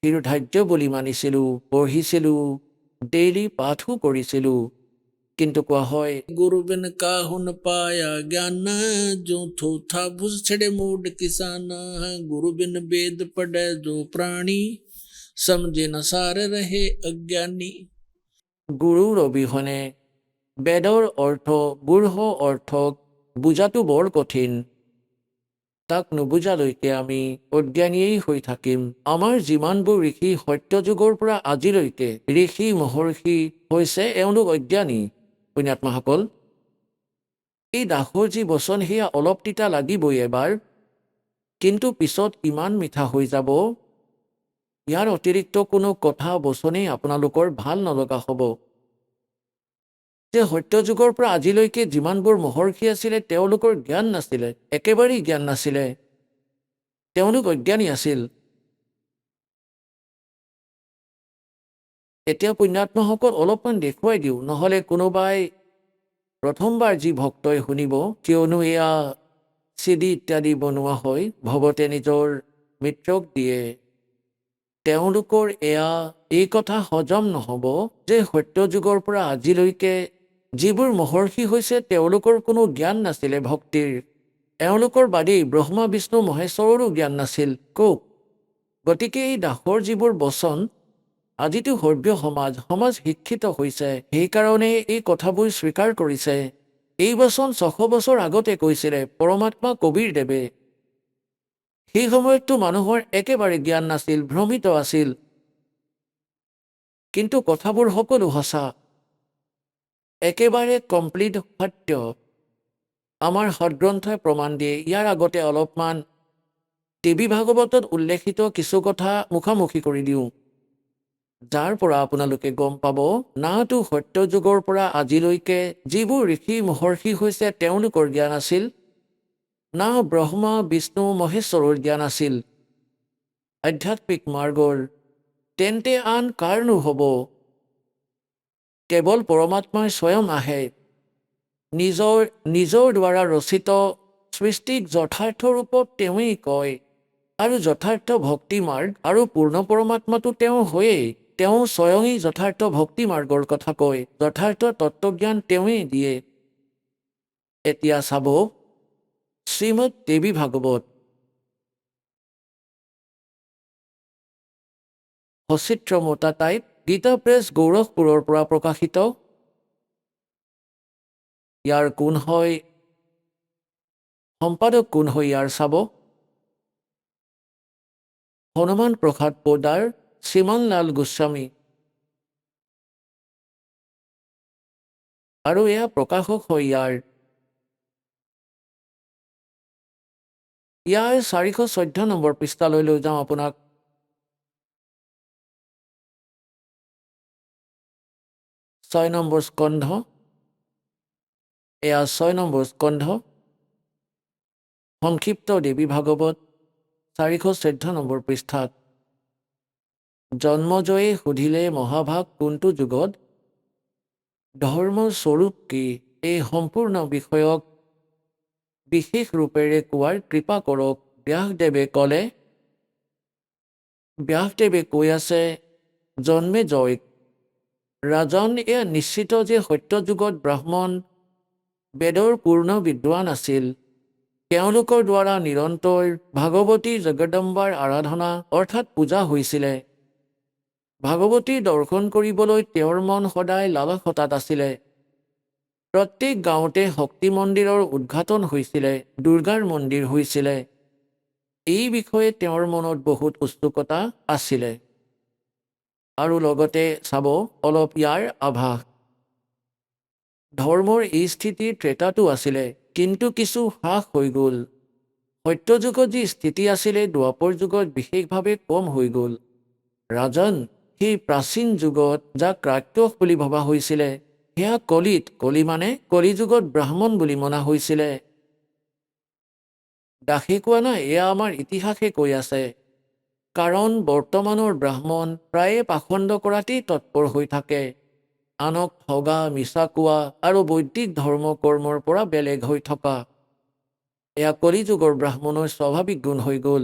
শিৰোধাৰ্য বুলি মানিছিলোঁ, পঢ়িছিলোঁ, ডেইলি পাঠো কৰিছিলোঁ। কিন্তু কোৱা হয়, गुरु बिन काहु न पाया ज्ञान, जो थो था भुज छड़े मूड किसान। गुरु बिन वेद पढ़े जो प्राणी, समझे न सार रहे अज्ञानी। গুৰুৰ অবিহনে বেদৰ অৰ্থ, গূঢ় অৰ্থক বুজাটো বৰ কঠিন। তাক নুবুজালৈকে আমি অজ্ঞানীয়েই হৈ থাকিম। আমাৰ যিমানবোৰ ঋষি সত্যযুগৰ পৰা আজিলৈকে ঋষি মহৰ্ষি হৈছে, এওঁলোক অজ্ঞানী। পুণ্যাত্মাসকল, এই দাসৰ যি বচন, সেয়া অলপ তিতা লাগিবই এবাৰ, কিন্তু পিছত ইমান মিঠা হৈ যাব, ইয়াৰ অতিৰিক্ত কোনো কথা বচনেই আপোনালোকৰ ভাল নলগা হ'ব। যে সত্যযুগৰ পৰা আজিলৈকে যিমানবোৰ মহৰ্ষি আছিলে, তেওঁলোকৰ জ্ঞান নাছিলে, একেবাৰেই জ্ঞান নাছিলে, তেওঁলোক অজ্ঞানী আছিল। এতিয়া পুণ্যাত্মাসকল অলপমান দেখুৱাই দিওঁ, নহ'লে কোনোবাই প্ৰথমবাৰ যি ভক্তই শুনিব, কিয়নো এয়া CD ইত্যাদি বনোৱা হয়, ভগতে নিজৰ মিত্ৰক দিয়ে, তেওঁলোকৰ এই কথা হজম নহ'ব যে সত্যযুগৰ পৰা আজিলৈকে যিবোৰ মহৰ্ষি হৈছে, তেওঁলোকৰ কোনো জ্ঞান নাছিলে ভক্তিৰ। এওঁলোকৰ বাদেই ব্ৰহ্মা বিষ্ণু মহেশ্বৰৰো জ্ঞান নাছিল। গতিকে এই দাসৰ যিবোৰ বচন, আজিতো সভ্য সমাজ শিক্ষিত হৈছে, সেইকাৰণে এই কথাবোৰ স্বীকাৰ কৰিছে। এই বচন ৬০০ বছৰ আগতে কৈছিলে পৰমাত্মা কবীৰদেৱে। সেই সময়ততো মানুহৰ একেবাৰে জ্ঞান নাছিল, ভ্ৰমিত আছিল, কিন্তু কথাবোৰ সকলো সঁচা, একেবাৰে কমপ্লিট সত্য। আমাৰ সদগ্ৰন্থই প্ৰমাণ দিয়ে। ইয়াৰ আগতে অলপমান দেৱী ভাগৱতত উল্লেখিত কিছু কথা মুখামুখি কৰি দিওঁ, যাৰ পৰা আপোনালোকে গম পাব, নাতো সত্যযুগৰ পৰা আজিলৈকে যিবোৰ ঋষি মহৰ্ষি হৈছে, তেওঁলোকৰ জ্ঞান আছিল, না ব্ৰহ্মা বিষ্ণু মহেশ্বৰৰ জ্ঞান আছিল আধ্যাত্মিক মাৰ্গৰ। তেন্তে আন কাৰনো হ'ব? কেৱল পৰমাত্মাই স্বয়ং আহে, নিজৰ দ্বাৰা ৰচিত সৃষ্টিক যথাৰ্থ ৰূপত তেওঁৱেই কয়, আৰু যথাৰ্থ ভক্তি মাৰ্গ আৰু পূৰ্ণ পৰমাত্মাটো তেওঁ হয়েই। তেওঁ স্বয়ঙেই যথাৰ্থ ভক্তি মাৰ্গৰ কথা কয়, যথাৰ্থ তত্ত্বজ্ঞান তেওঁৱেই দিয়ে। এতিয়া চাব, শ্ৰীমদ দেৱী ভাগৱত সচিত্ৰ মোতা টাইপ, গীতা প্ৰেছ গোৰখপুৰৰ পৰা প্ৰকাশিত। ইয়াৰ কোন হয় সম্পাদক, কোন হয় ইয়াৰ চাব, হনুমান প্ৰসাদ পোদাৰ, শ্ৰীমান লাল গোস্বামী, আৰু এয়া প্ৰকাশক হয় ইয়াৰ ইয়াৰ 414 নম্বৰ পৃষ্ঠালৈ লৈ যাওঁ আপোনাক। ছয় নম্বৰ স্কন্ধ, এয়া 6 নম্বৰ স্কন্ধ, সংক্ষিপ্ত দেৱী ভাগৱত 414 নম্বৰ পৃষ্ঠাত। জন্মজয়ে সুধিলে মহাভাগ কোনটো যুগত, ধৰ্মৰ স্বৰূপ কি, এই সম্পূৰ্ণ বিষয়ক বিশেষ ৰূপেৰে কোৱাৰ কৃপা কৰক। ব্যাসদেৱে ক'লে, ব্যাসদেৱে কৈ আছে, জন্মে জয় ৰাজন, এয়া নিশ্চিত যে সত্য যুগত ব্ৰাহ্মণ বেদৰ পূৰ্ণ বিদ্বান আছিল। তেওঁলোকৰ দ্বাৰা নিৰন্তৰ ভাগৱতী জগদম্বাৰ আৰাধনা অৰ্থাৎ পূজা হৈছিলে। ভাগৱতী দৰ্শন কৰিবলৈ তেওঁৰ মন সদায় লালসতাত আছিলে। প্ৰত্যেক গাঁৱতে শক্তি মন্দিৰৰ উদ্ঘাটন হৈছিলে, দুৰ্গাৰ মন্দিৰ হৈছিলে। এই বিষয়ে তেওঁৰ মনত বহুত উৎসুকতা আছিলে। আৰু লগতে চাব অলপ ইয়াৰ আভাস। ধৰ্মৰ এই স্থিতিৰ ত্ৰেতাটো আছিলে, কিন্তু কিছু হ্ৰাস হৈ গ'ল। সত্যযুগত যি স্থিতি আছিলে দ্বাপৰ যুগত বিশেষভাৱে কম হৈ গ'ল। ৰাজন, সেই প্ৰাচীন যুগত যাক ৰাক্ষস বুলি ভবা হৈছিলে, সেয়া কলিত, কলি মানে কলিযুগত ব্ৰাহ্মণ বুলি মনা হৈছিলে। দাসে কোৱা নাই, এয়া আমাৰ ইতিহাসে কৈ আছে। কাৰণ বৰ্তমানৰ ব্ৰাহ্মণ প্ৰায়ে পাখণ্ড কৰাতেই তৎপৰ হৈ থাকে। আনক ঠগা, মিছা কোৱা আৰু বৈদিক ধৰ্ম কৰ্মৰ পৰা বেলেগ হৈ থকা, এয়া কলিযুগৰ ব্ৰাহ্মণৰ স্বাভাৱিক গুণ হৈ গ'ল।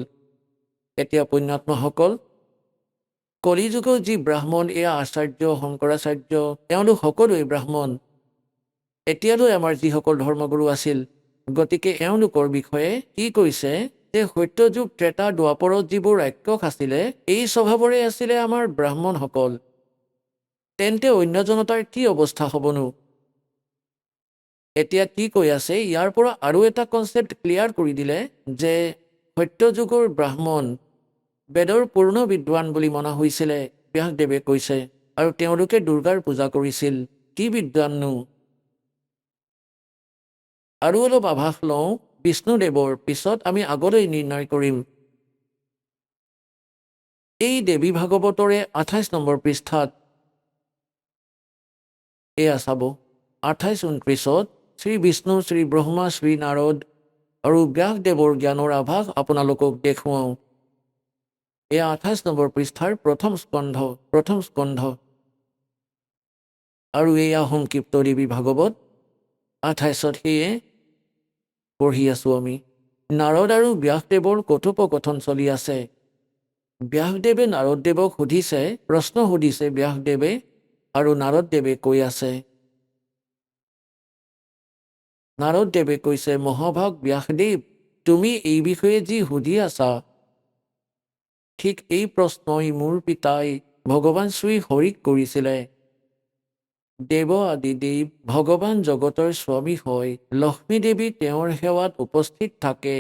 এতিয়া পুণ্যাত্মাসকল, কলিযুগৰ যি ব্ৰাহ্মণ, এয়া আচাৰ্য, শংকৰাচাৰ্য, তেওঁলোক সকলোৱে ব্ৰাহ্মণ। এতিয়ালৈ আমাৰ যিসকল ধৰ্মগুৰু আছিল, গতিকে এওঁলোকৰ বিষয়ে কি কৈছে যে সত্যযুগ ত্ৰেতা দ্বাপৰত যিবোৰ ৰাক্ষস আছিলে, এই স্বভাৱৰে আছিলে আমাৰ ব্ৰাহ্মণসকল। তেন্তে অন্য জনতাৰ কি অৱস্থা হ'বনো? এতিয়া কি কৈ আছে, ইয়াৰ পৰা আৰু এটা কনচেপ্ট ক্লিয়াৰ কৰি দিলে যে সত্যযুগৰ ব্ৰাহ্মণ বেদৰ পূৰ্ণ বিদ্বান বুলি মনা হৈছিলে, ব্যাসদেৱে কৈছে। আৰু তেওঁলোকে দুৰ্গাৰ পূজা কৰিছিল। কি বিদ্বাননো? আৰু অলপ আভাস লওঁ বিষ্ণুদেৱৰ, পিছত আমি আগলৈ নিৰ্ণয় কৰিম। এই দেৱী ভাগৱতৰে 28 নম্বৰ পৃষ্ঠাত এয়া চাব, 28-29 শ্ৰী বিষ্ণু, শ্ৰী ব্ৰহ্মা, শ্ৰী নাৰদ আৰু ব্যাসদেৱৰ জ্ঞানৰ আভাস আপোনালোকক দেখুৱাওঁ। এয়া 28 নম্বৰ পৃষ্ঠাৰ প্ৰথম স্কন্ধ আৰু এয়া সংক্ষিপ্ত দেৱী ভাগৱত 28ত সেয়ে পঢ়ি আছোঁ আমি। নাৰদ আৰু ব্যাসদেৱৰ কথোপকথন চলি আছে। ব্যাসদেৱে নাৰদদেৱক সুধিছে, প্ৰশ্ন সুধিছে ব্যাসদেৱে, আৰু নাৰদদেৱে কৈ আছে। নাৰদদেৱে কৈছে, মহাভাগ ব্যাসদেৱ, তুমি এই বিষয়ে যি সুধি আছা, ঠিক এই প্ৰশ্নই মোৰ পিতাই ভগৱান শ্ৰী হৰিক কৰিছিলে। দেৱ আদি দেৱ ভগৱান জগতৰ স্বামী হয়। লক্ষ্মী দেৱী তেওঁৰ সেৱাত উপস্থিত থাকে,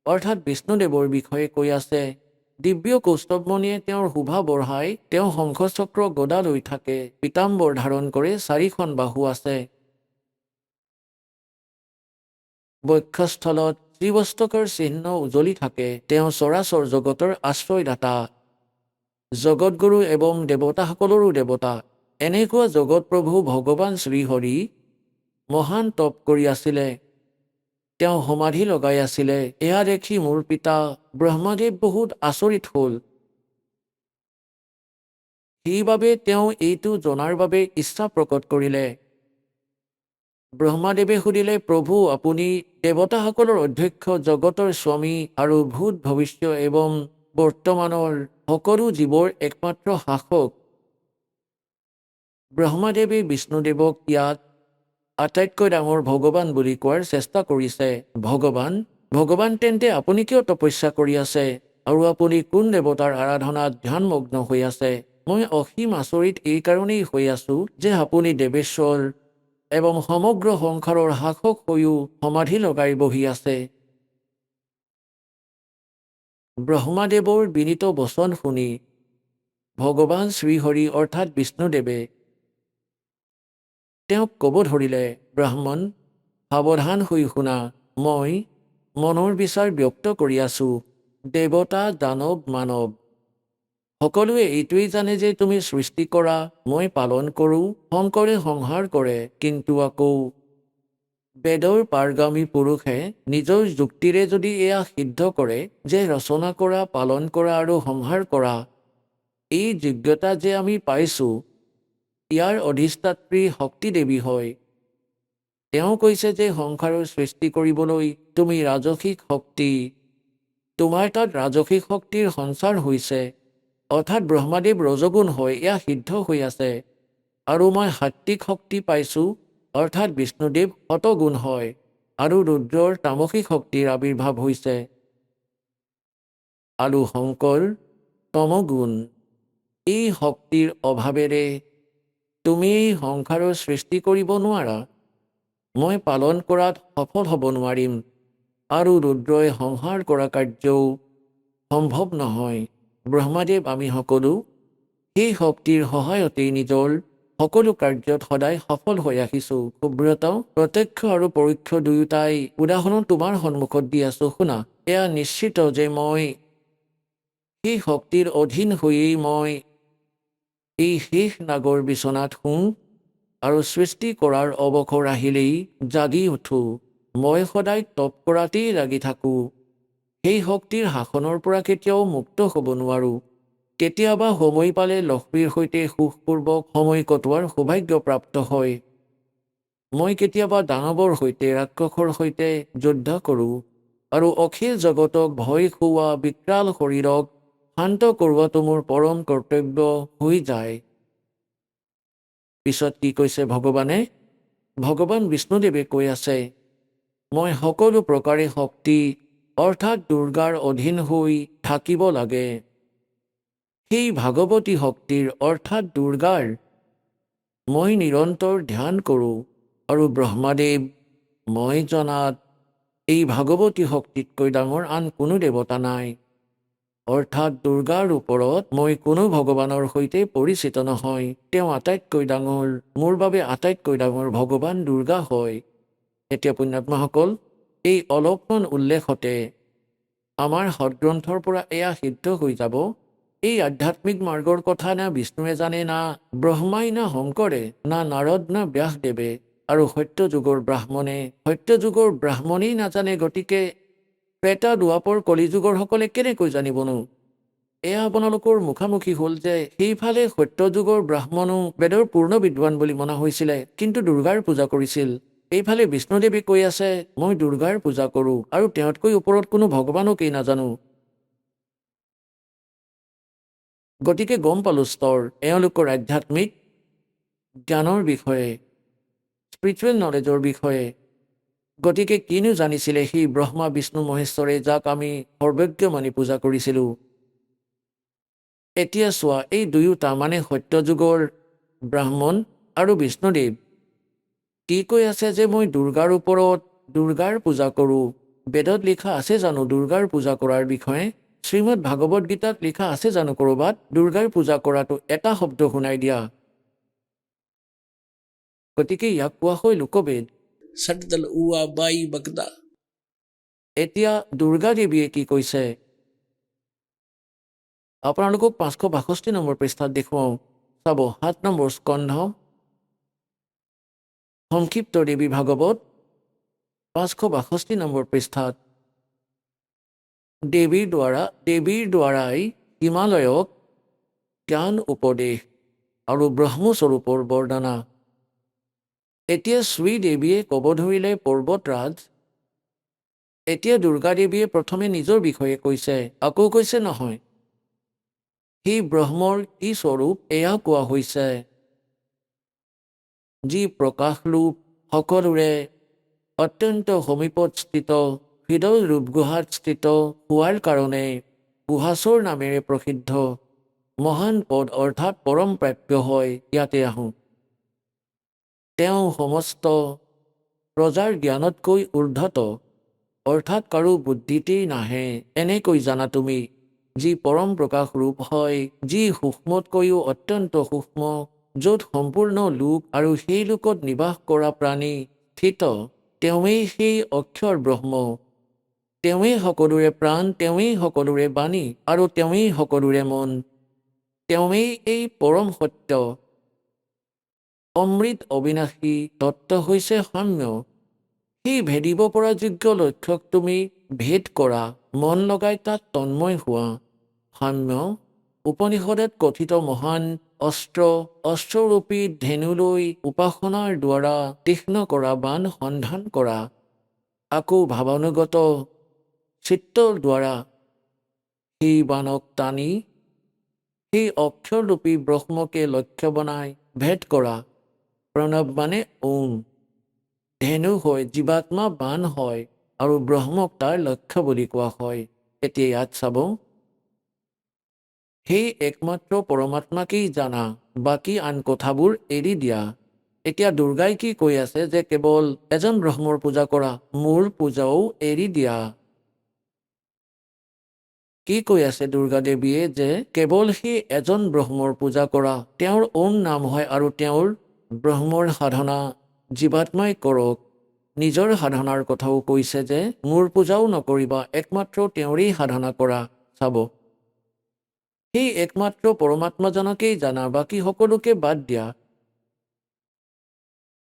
অৰ্থাৎ বিষ্ণুদেৱৰ বিষয়ে কৈ আছে। দিব্য কৌস্তভমণিয়ে তেওঁৰ শোভা বঢ়াই, তেওঁ শংখচক্ৰ গদা লৈ থাকে, পীতাম্বৰ ধাৰণ কৰে, 4খন বাহু আছে। বক্ষস্থলত শ্ৰীবস্তকৰ চিহ্ন উজলি থাকে। তেওঁ চৰাচৰ জগতৰ আশ্ৰয়দাতা, জগতগুৰু এবং দেৱতাসকলৰো দেৱতা। এনেকুৱা জগত প্ৰভু ভগৱান শ্ৰীহৰি মহান তপ কৰি আছিলে। তেওঁ সমাধি লগাই আছিলে। এয়া দেখি মোৰ পিতা ব্ৰহ্মাদেৱ বহুত আচৰিত হ'ল। সেইবাবে তেওঁ এইটো জনাৰ বাবে ইচ্ছা প্ৰকট কৰিলে। ব্ৰহ্মাদেৱে সুধিলে, প্ৰভু, আপুনি দেৱতাসকলৰ অধ্যক্ষ, জগতৰ স্বামী আৰু ভূত ভৱিষ্য এবং বৰ্তমানৰ সকলো জীৱৰ একমাত্ৰ শাসক। ব্ৰহ্মাদেৱে বিষ্ণুদেৱক ইয়াত আটাইতকৈ ডাঙৰ ভগৱান বুলি কোৱাৰ চেষ্টা কৰিছে। ভগৱান তেন্তে আপুনি কিয় তপস্যা কৰি আছে আৰু আপুনি কোন দেৱতাৰ আৰাধনাত ধ্যানমগ্ন হৈ আছে? মই অসীম আচৰিত এই কাৰণেই হৈ আছোঁ যে আপুনি দেৱেশ্বৰ এবং সমগ্ৰ সংসাৰৰ শাসক হৈও সমাধি লগাই বহি আছে। ব্ৰহ্মাদেৱৰ বিনীত বচন শুনি ভগৱান শ্ৰীহৰি অৰ্থাৎ বিষ্ণুদেৱে তেওঁক ক'ব ধৰিলে, ব্ৰাহ্মণ, সাৱধান হৈ শুনা, মই মনৰ বিচাৰ ব্যক্ত কৰি আছোঁ। দেৱতা, দানৱ, মানৱ সকলোৱে এইটোৱেই জানে যে তুমি সৃষ্টি কৰা, মই পালন কৰোঁ, শংকৰে সংহাৰ কৰে। কিন্তু আকৌ বেদৰ পাৰগামী পুৰুষে নিজৰ যুক্তিৰে যদি এয়া সিদ্ধ কৰে যে ৰচনা কৰা, পালন কৰা আৰু সংহাৰ কৰা এই যোগ্যতা যে আমি পাইছোঁ, ইয়াৰ অধিষ্ঠাত্ৰী শক্তি দেৱী হয়। তেওঁ কৈছে যে সংসাৰৰ সৃষ্টি কৰিবলৈ তুমি ৰাজসিক শক্তি, তোমাৰ তাত ৰাজসিক শক্তিৰ সঞ্চাৰ হৈছে, অৰ্থাৎ ব্ৰহ্মাদেৱ ৰজগুণ হয়, এয়া সিদ্ধ হৈ আছে। আৰু মই সাত্বিক শক্তি পাইছোঁ, অৰ্থাৎ বিষ্ণুদেৱ শতগুণ হয় আৰু ৰুদ্ৰৰ তামসিক শক্তিৰ আৱিৰ্ভাৱ হৈছে আৰু শংকৰ তমগুণ। এই শক্তিৰ অভাৱেৰে তুমি এই সংসাৰৰ সৃষ্টি কৰিব নোৱাৰা, মই পালন কৰাত সফল হ'ব নোৱাৰিম আৰু ৰুদ্ৰই সংহাৰ কৰা কাৰ্যও সম্ভৱ নহয়। ব্ৰহ্মাদেৱ আমি সকলো সেই শক্তিৰ সহায়তেই নিজৰ সকলো কাৰ্যত সদায় সফল হৈ আহিছোঁ। সুব্ৰত, প্ৰত্যক্ষ আৰু পৰোক্ষ দুয়োটাই উদাহৰণ তোমাৰ সন্মুখত দি আছোঁ, শুনা। এয়া নিশ্চিত যে মই সেই শক্তিৰ অধীন হৈয়েই মই এই শেষ নাগৰ বিচনাত শুওঁ আৰু সৃষ্টি কৰাৰ অৱসৰ আহিলেই জাগি উঠোঁ। মই সদায় তপ কৰাতেই লাগি থাকোঁ। সেই শক্তিৰ শাসনৰ পৰা কেতিয়াও মুক্ত হ'ব নোৱাৰোঁ। কেতিয়াবা সময় পালে লক্ষ্মীৰ সৈতে সুখপূৰ্বক সময় কটোৱাৰ সৌভাগ্য প্ৰাপ্ত হয়। মই কেতিয়াবা দানৱৰ সৈতে, ৰাক্ষসৰ সৈতে যুদ্ধ কৰোঁ আৰু অখিল জগতক ভয় খুওৱা বিকৰাল শৰীৰক শান্ত কৰোৱাটো মোৰ পৰম কৰ্তব্য হৈ যায়। পিছত কি কৈছে ভগৱানে? ভগৱান বিষ্ণুদেৱে কৈ আছে, মই সকলো প্ৰকাৰে শক্তি অৰ্থাৎ দুৰ্গাৰ অধীন হৈ থাকিব লাগে। সেই ভাগৱতী শক্তিৰ অৰ্থাৎ দুৰ্গাৰ মই নিৰন্তৰ ধ্যান কৰোঁ আৰু ব্ৰহ্মাদেৱ মই জনাত এই ভাগৱতী শক্তিতকৈ ডাঙৰ আন কোনো দেৱতা নাই। অৰ্থাৎ দুৰ্গাৰ ওপৰত মই কোনো ভগৱানৰ সৈতে পৰিচিত নহয়। তেওঁ আটাইতকৈ ডাঙৰ, মোৰ বাবে আটাইতকৈ ডাঙৰ ভগৱান দুৰ্গা হয়। এতিয়া পুণ্যাত্মাসকল, এই অলপমান উল্লেখতে আমাৰ সদগ্ৰন্থৰ পৰা এয়া সিদ্ধ হৈ যাব, এই আধ্যাত্মিক মাৰ্গৰ কথা না বিষ্ণুৱে জানে, না ব্ৰহ্মাই, না শংকৰে, না নাৰদ, না ব্যাসদেৱে আৰু সত্যযুগৰ ব্ৰাহ্মণেই নাজানে। গতিকে ত্ৰেতা, দুৱাপৰ, কলিযুগৰ সকলে কেনেকৈ জানিবনো? এয়া আপোনালোকৰ মুখামুখি হ'ল যে সেইফালে সত্যযুগৰ ব্ৰাহ্মণো বেদৰ পূৰ্ণ বিদ্বান বুলি মনা হৈছিলে, কিন্তু দুৰ্গাৰ পূজা কৰিছিল। এইফালে বিষ্ণুদেৱে কৈ আছে মই দুৰ্গাৰ পূজা কৰোঁ আৰু তেওঁতকৈ ওপৰত কোনো ভগৱানকেই নাজানো। গতিকে গম পালোঁ স্তৰ এওঁলোকৰ আধ্যাত্মিক জ্ঞানৰ বিষয়ে, স্পিৰিচুৱেল নলেজৰ বিষয়ে। গতিকে কিনো জানিছিলে সেই ব্ৰহ্মা, বিষ্ণু, মহেশ্বৰে, যাক আমি সৰ্বজ্ঞ মানি পূজা কৰিছিলোঁ। এতিয়া চোৱা, এই দুয়োটা মানে সত্যযুগৰ ব্ৰাহ্মণ আৰু বিষ্ণুদেৱ কি কৈ আছে যে মই দুৰ্গাৰ ওপৰত দুৰ্গাৰ পূজা কৰোঁ। বেদত লিখা আছে জানো দুৰ্গাৰ পূজা কৰাৰ বিষয়ে? শ্ৰীমদ ভাগৱত গীতাত লিখা আছে জানো ক'ৰবাত দুৰ্গাৰ পূজা কৰাটো? এটা শব্দ শুনাই দিয়া। গতিকে ইয়াক কোৱা হয় লোকবেদ। सटदल उआ बाई बगदा। এতিয়া দুৰ্গা দেৱীয়ে কি কৈছে আপোনালোকক 562 নম্বৰ পৃষ্ঠাত দেখুৱাওঁ। চাব, 7 নম্বৰ স্কন্ধ সংক্ষিপ্ত দেৱী ভাগৱত 562 নম্বৰ পৃষ্ঠাত দেৱীৰ দ্বাৰাই হিমালয়ক জ্ঞান উপদেশ আৰু ব্ৰহ্মস্বৰূপৰ বৰ্ণনা। এতিয়া শ্ৰীদেৱীয়ে ক'ব ধৰিলে পৰ্বতৰাজ। এতিয়া দুৰ্গা দেৱীয়ে প্ৰথমে নিজৰ বিষয়ে কৈছে, আকৌ কৈছে নহয় সেই ব্ৰহ্মৰ কি স্বৰূপ এয়া কোৱা হৈছে, যি প্ৰকাশৰূপ, সকলোৰে অত্যন্ত সমীপত স্থিত, হৃদয় ৰূপগুহাত স্থিত হোৱাৰ কাৰণে গুহাচৰ নামেৰে প্ৰসিদ্ধ মহান পদ অৰ্থাৎ পৰম প্ৰাপ্য হয়। ইয়াতে আহোঁ, তেওঁ সমস্ত প্ৰজাৰ জ্ঞানতকৈ ঊৰ্ধত, অৰ্থাৎ কাৰো বুদ্ধিতেই নাহে এনেকৈ জানা তুমি, যি পৰম প্ৰকাশ ৰূপ হয়, যি সূক্ষ্মতকৈও অত্যন্ত সূক্ষ্ম, য'ত সম্পূৰ্ণ লোক আৰু সেই লোকত নিবাস কৰা প্ৰাণী স্থিত, তেওঁৱেই সেই অক্ষৰ ব্ৰহ্ম। তেওঁৱেই সকলোৰে প্ৰাণ, তেওঁৱেই সকলোৰে বাণী আৰু তেওঁৱেই সকলোৰে মন। তেওঁৱেই এই পৰম সত্য। অমৃত অবিনাশী তত্ত্ব হৈছে সাম্য। সেই ভেদিব পৰা যোগ্য লক্ষ্যক তুমি ভেদ কৰা, মন লগাই তাত তন্ময় হোৱা। সাম্য উপনিষদত কথিত মহান অস্ত্ৰৰূপী ধেনুলৈ উপাসনাৰ দ্বাৰা তীক্ষ্ণ কৰা বাণ সন্ধান কৰা। আকৌ ভাৱানুগত চিত্তৰ দ্বাৰা সেই বাণক টানি সেই অক্ষৰৰূপী ব্ৰহ্মকে লক্ষ্য বনাই ভেদ কৰা। প্ৰণৱ মানে ওম। ধেনু হয় জীৱাত্মা, বাণ হয় আৰু ব্ৰহ্মক তাৰ লক্ষ্য বুলি কোৱা হয়। এতিয়া ইয়াত চাব, সেই একমাত্ৰ পৰমাত্মাকেই জানা, বাকী আন কথাবোৰ এৰি দিয়া। এতিয়া দুৰ্গাই কি কৈ আছে যে কেৱল এজন ব্ৰহ্মৰ পূজা কৰা, মোৰ পূজাও এৰি দিয়া। কি কৈ আছে দুৰ্গা দেৱীয়ে যে কেৱল সেই এজন ব্ৰহ্মৰ পূজা কৰা, তেওঁৰ ওম নাম হয় আৰু তেওঁৰ ব্ৰহ্মৰ সাধনা জীৱাত্মাই কৰক। নিজৰ সাধনাৰ কথাও কৈছে যে মোৰ পূজাও নকৰিবা, একমাত্ৰ তেওঁৰেই সাধনা কৰা। চাব, সেই একমাত্ৰ পৰমাত্মাজনকেই জানা, বাকী সকলোকে বাদ দিয়া।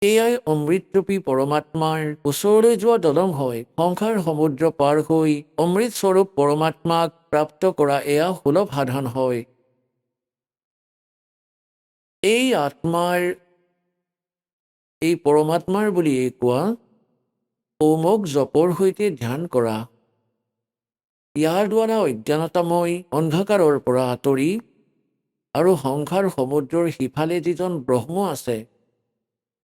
এয়াই অমৃতৰূপী পৰমাত্মাৰ ওচৰলৈ যোৱা দলং হয়। সংসাৰ সমুদ্ৰ পাৰ হৈ অমৃতস্বৰূপ পৰমাত্মাক প্ৰাপ্ত কৰা এয়া সুলভ সাধন হয়। এই আত্মাৰ, এই পৰমাত্মাৰ বুলিয়েই কোৱা ওমক জপৰ সৈতে ধ্যান কৰা। ইয়াৰ দ্বাৰা অজ্ঞানতাময় অন্ধকাৰৰ পৰা আঁতৰি আৰু সংসাৰ সমুদ্ৰৰ সিফালে যিজন ব্ৰহ্ম আছে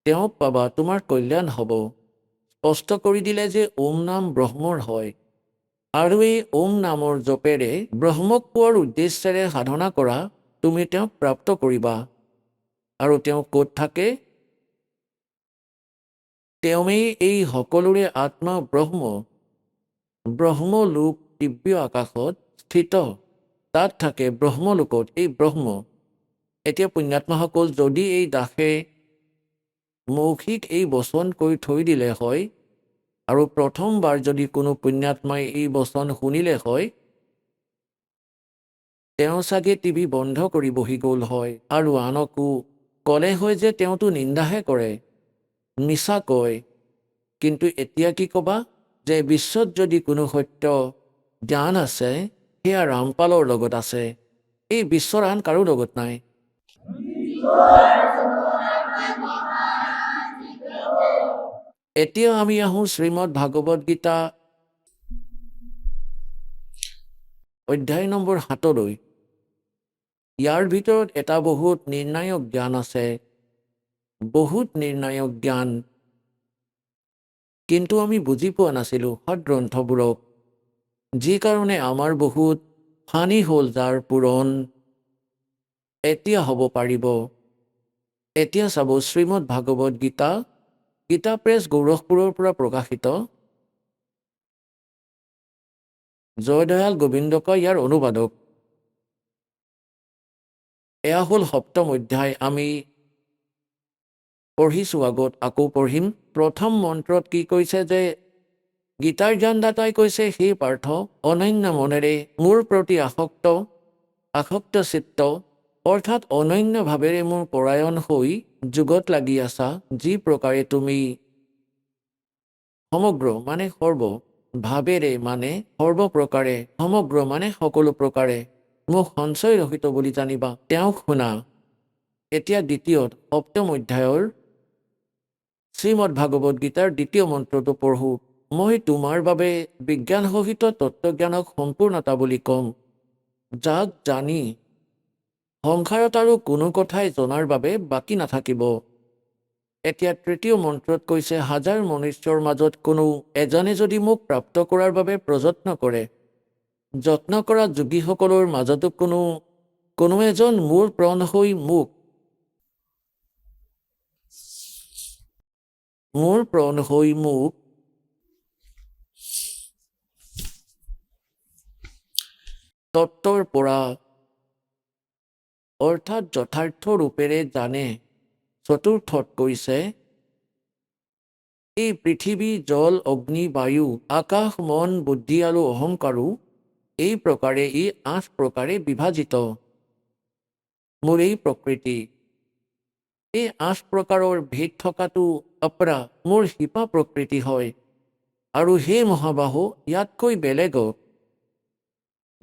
তেওঁক পাবা, তোমাৰ কল্যাণ হ'ব। স্পষ্ট কৰি দিলে যে ওম নাম ব্ৰহ্মৰ হয় আৰু এই ওম নামৰ জপেৰে ব্ৰহ্মক পোৱাৰ উদ্দেশ্যেৰে সাধনা কৰা, তুমি তেওঁক প্ৰাপ্ত কৰিবা। আৰু তেওঁ ক'ত থাকে? তেওঁৱেই এই সকলোৰে আত্মা ব্ৰহ্ম। ব্ৰহ্মলোক দিব্য আকাশত স্থিত, তাত থাকে ব্ৰহ্মলোকত এই ব্ৰহ্ম। এতিয়া পুণ্যাত্মাসকল, যদি এই দাসে মৌখিক এই বচন কৈ থৈ দিলে হয় আৰু প্ৰথমবাৰ যদি কোনো পুণ্যাত্মাই এই বচন শুনিলে হয়, তেওঁ চাগে টিভি বন্ধ কৰি বহি গ'ল হয় আৰু আনকো ক'লে হয় যে তেওঁতো নিন্দাহে কৰে, মিছা কয়। কিন্তু এতিয়া কি ক'বা যে বিশ্বত যদি কোনো সত্য জ্ঞান আছে, সেয়া ৰামপালৰ লগত আছে। এই বিশ্বৰ আন কাৰো লগত নাই। এতিয়া আমি আহোঁ শ্ৰীমদ ভাগৱত গীতা অধ্যায় নম্বৰ 7লৈ। ইয়াৰ ভিতৰত এটা বহুত নিৰ্ণায়ক জ্ঞান আছে, বহুত নিৰ্ণায়ক জ্ঞান। কিন্তু আমি বুজি পোৱা নাছিলোঁ সৎগ্ৰন্থবোৰক, যি কাৰণে আমাৰ বহুত হানি হ'ল, যাৰ পূৰণ এতিয়া হ'ব পাৰিব। এতিয়া চাব, শ্ৰীমদ ভাগৱত গীতা, গীতা প্ৰেছ গৌৰখপুৰৰ পৰা প্ৰকাশিত। জয়দয়াল গোবিন্দকা ইয়াৰ অনুবাদক। এয়া হ'ল 7ম অধ্যায়। আমি পঢ়িছোঁ আগত, আকৌ পঢ়িম। প্ৰথম মন্ত্ৰত কি কৈছে যে গীতাৰ জ্ঞানদাতাই কৈছে, সেই পাৰ্থ, অনন্য মনেৰে মোৰ প্ৰতি আসক্ত চিত্ত, অৰ্থাৎ অনন্য ভাৱেৰে মোৰ পৰায়ণ হৈ যুগত লাগি আছা। যি প্ৰকাৰে তুমি সমগ্ৰ মানে সৰ্ব, ভাৱেৰে মানে সৰ্বপ্ৰকাৰে, সমগ্ৰ মানে সকলো প্ৰকাৰে মোক সঞ্চয় ৰহিত বুলি জানিবা, তেওঁক শুনা। এতিয়া দ্বিতীয়ত 7ম অধ্যায়ৰ শ্ৰীমদ ভাগৱত গীতাৰ 2য় মন্ত্ৰটো পঢ়োঁ। মই তোমাৰ বাবে বিজ্ঞান সহিত তত্ত্বজ্ঞানক সম্পূৰ্ণতা বুলি ক'ম, যাক জানি সংসাৰত আৰু কোনো কথাই জনাৰ বাবে বাকী নাথাকিব। এতিয়া 3য় মন্ত্ৰত কৈছে, হাজাৰ মনুষ্যৰ মাজত কোনো এজনে যদি মোক প্ৰাপ্ত কৰাৰ বাবে প্ৰযত্ন কৰে, যত্ন কৰা যোগীসকলৰ মাজতো কোনো এজন মোৰ প্ৰাণ হৈ মোক তত্ত্বৰ পৰা অৰ্থাৎ যথাৰ্থ ৰূপেৰে জানে। চতুৰ্থত কৈছে, এই পৃথিৱী, জল, অগ্নি, বায়ু, আকাশ, মন, বুদ্ধি আৰু অহংকাৰো এই প্ৰকাৰে 8 প্ৰকাৰে বিভাজিত মোৰ এই প্ৰকৃতি। এই 8 প্ৰকাৰৰ ভেদ থকাটো অপৰা মোৰ শিপা প্ৰকৃতি হয়। আৰু সেই মহাবাহু ইয়াতকৈ বেলেগ,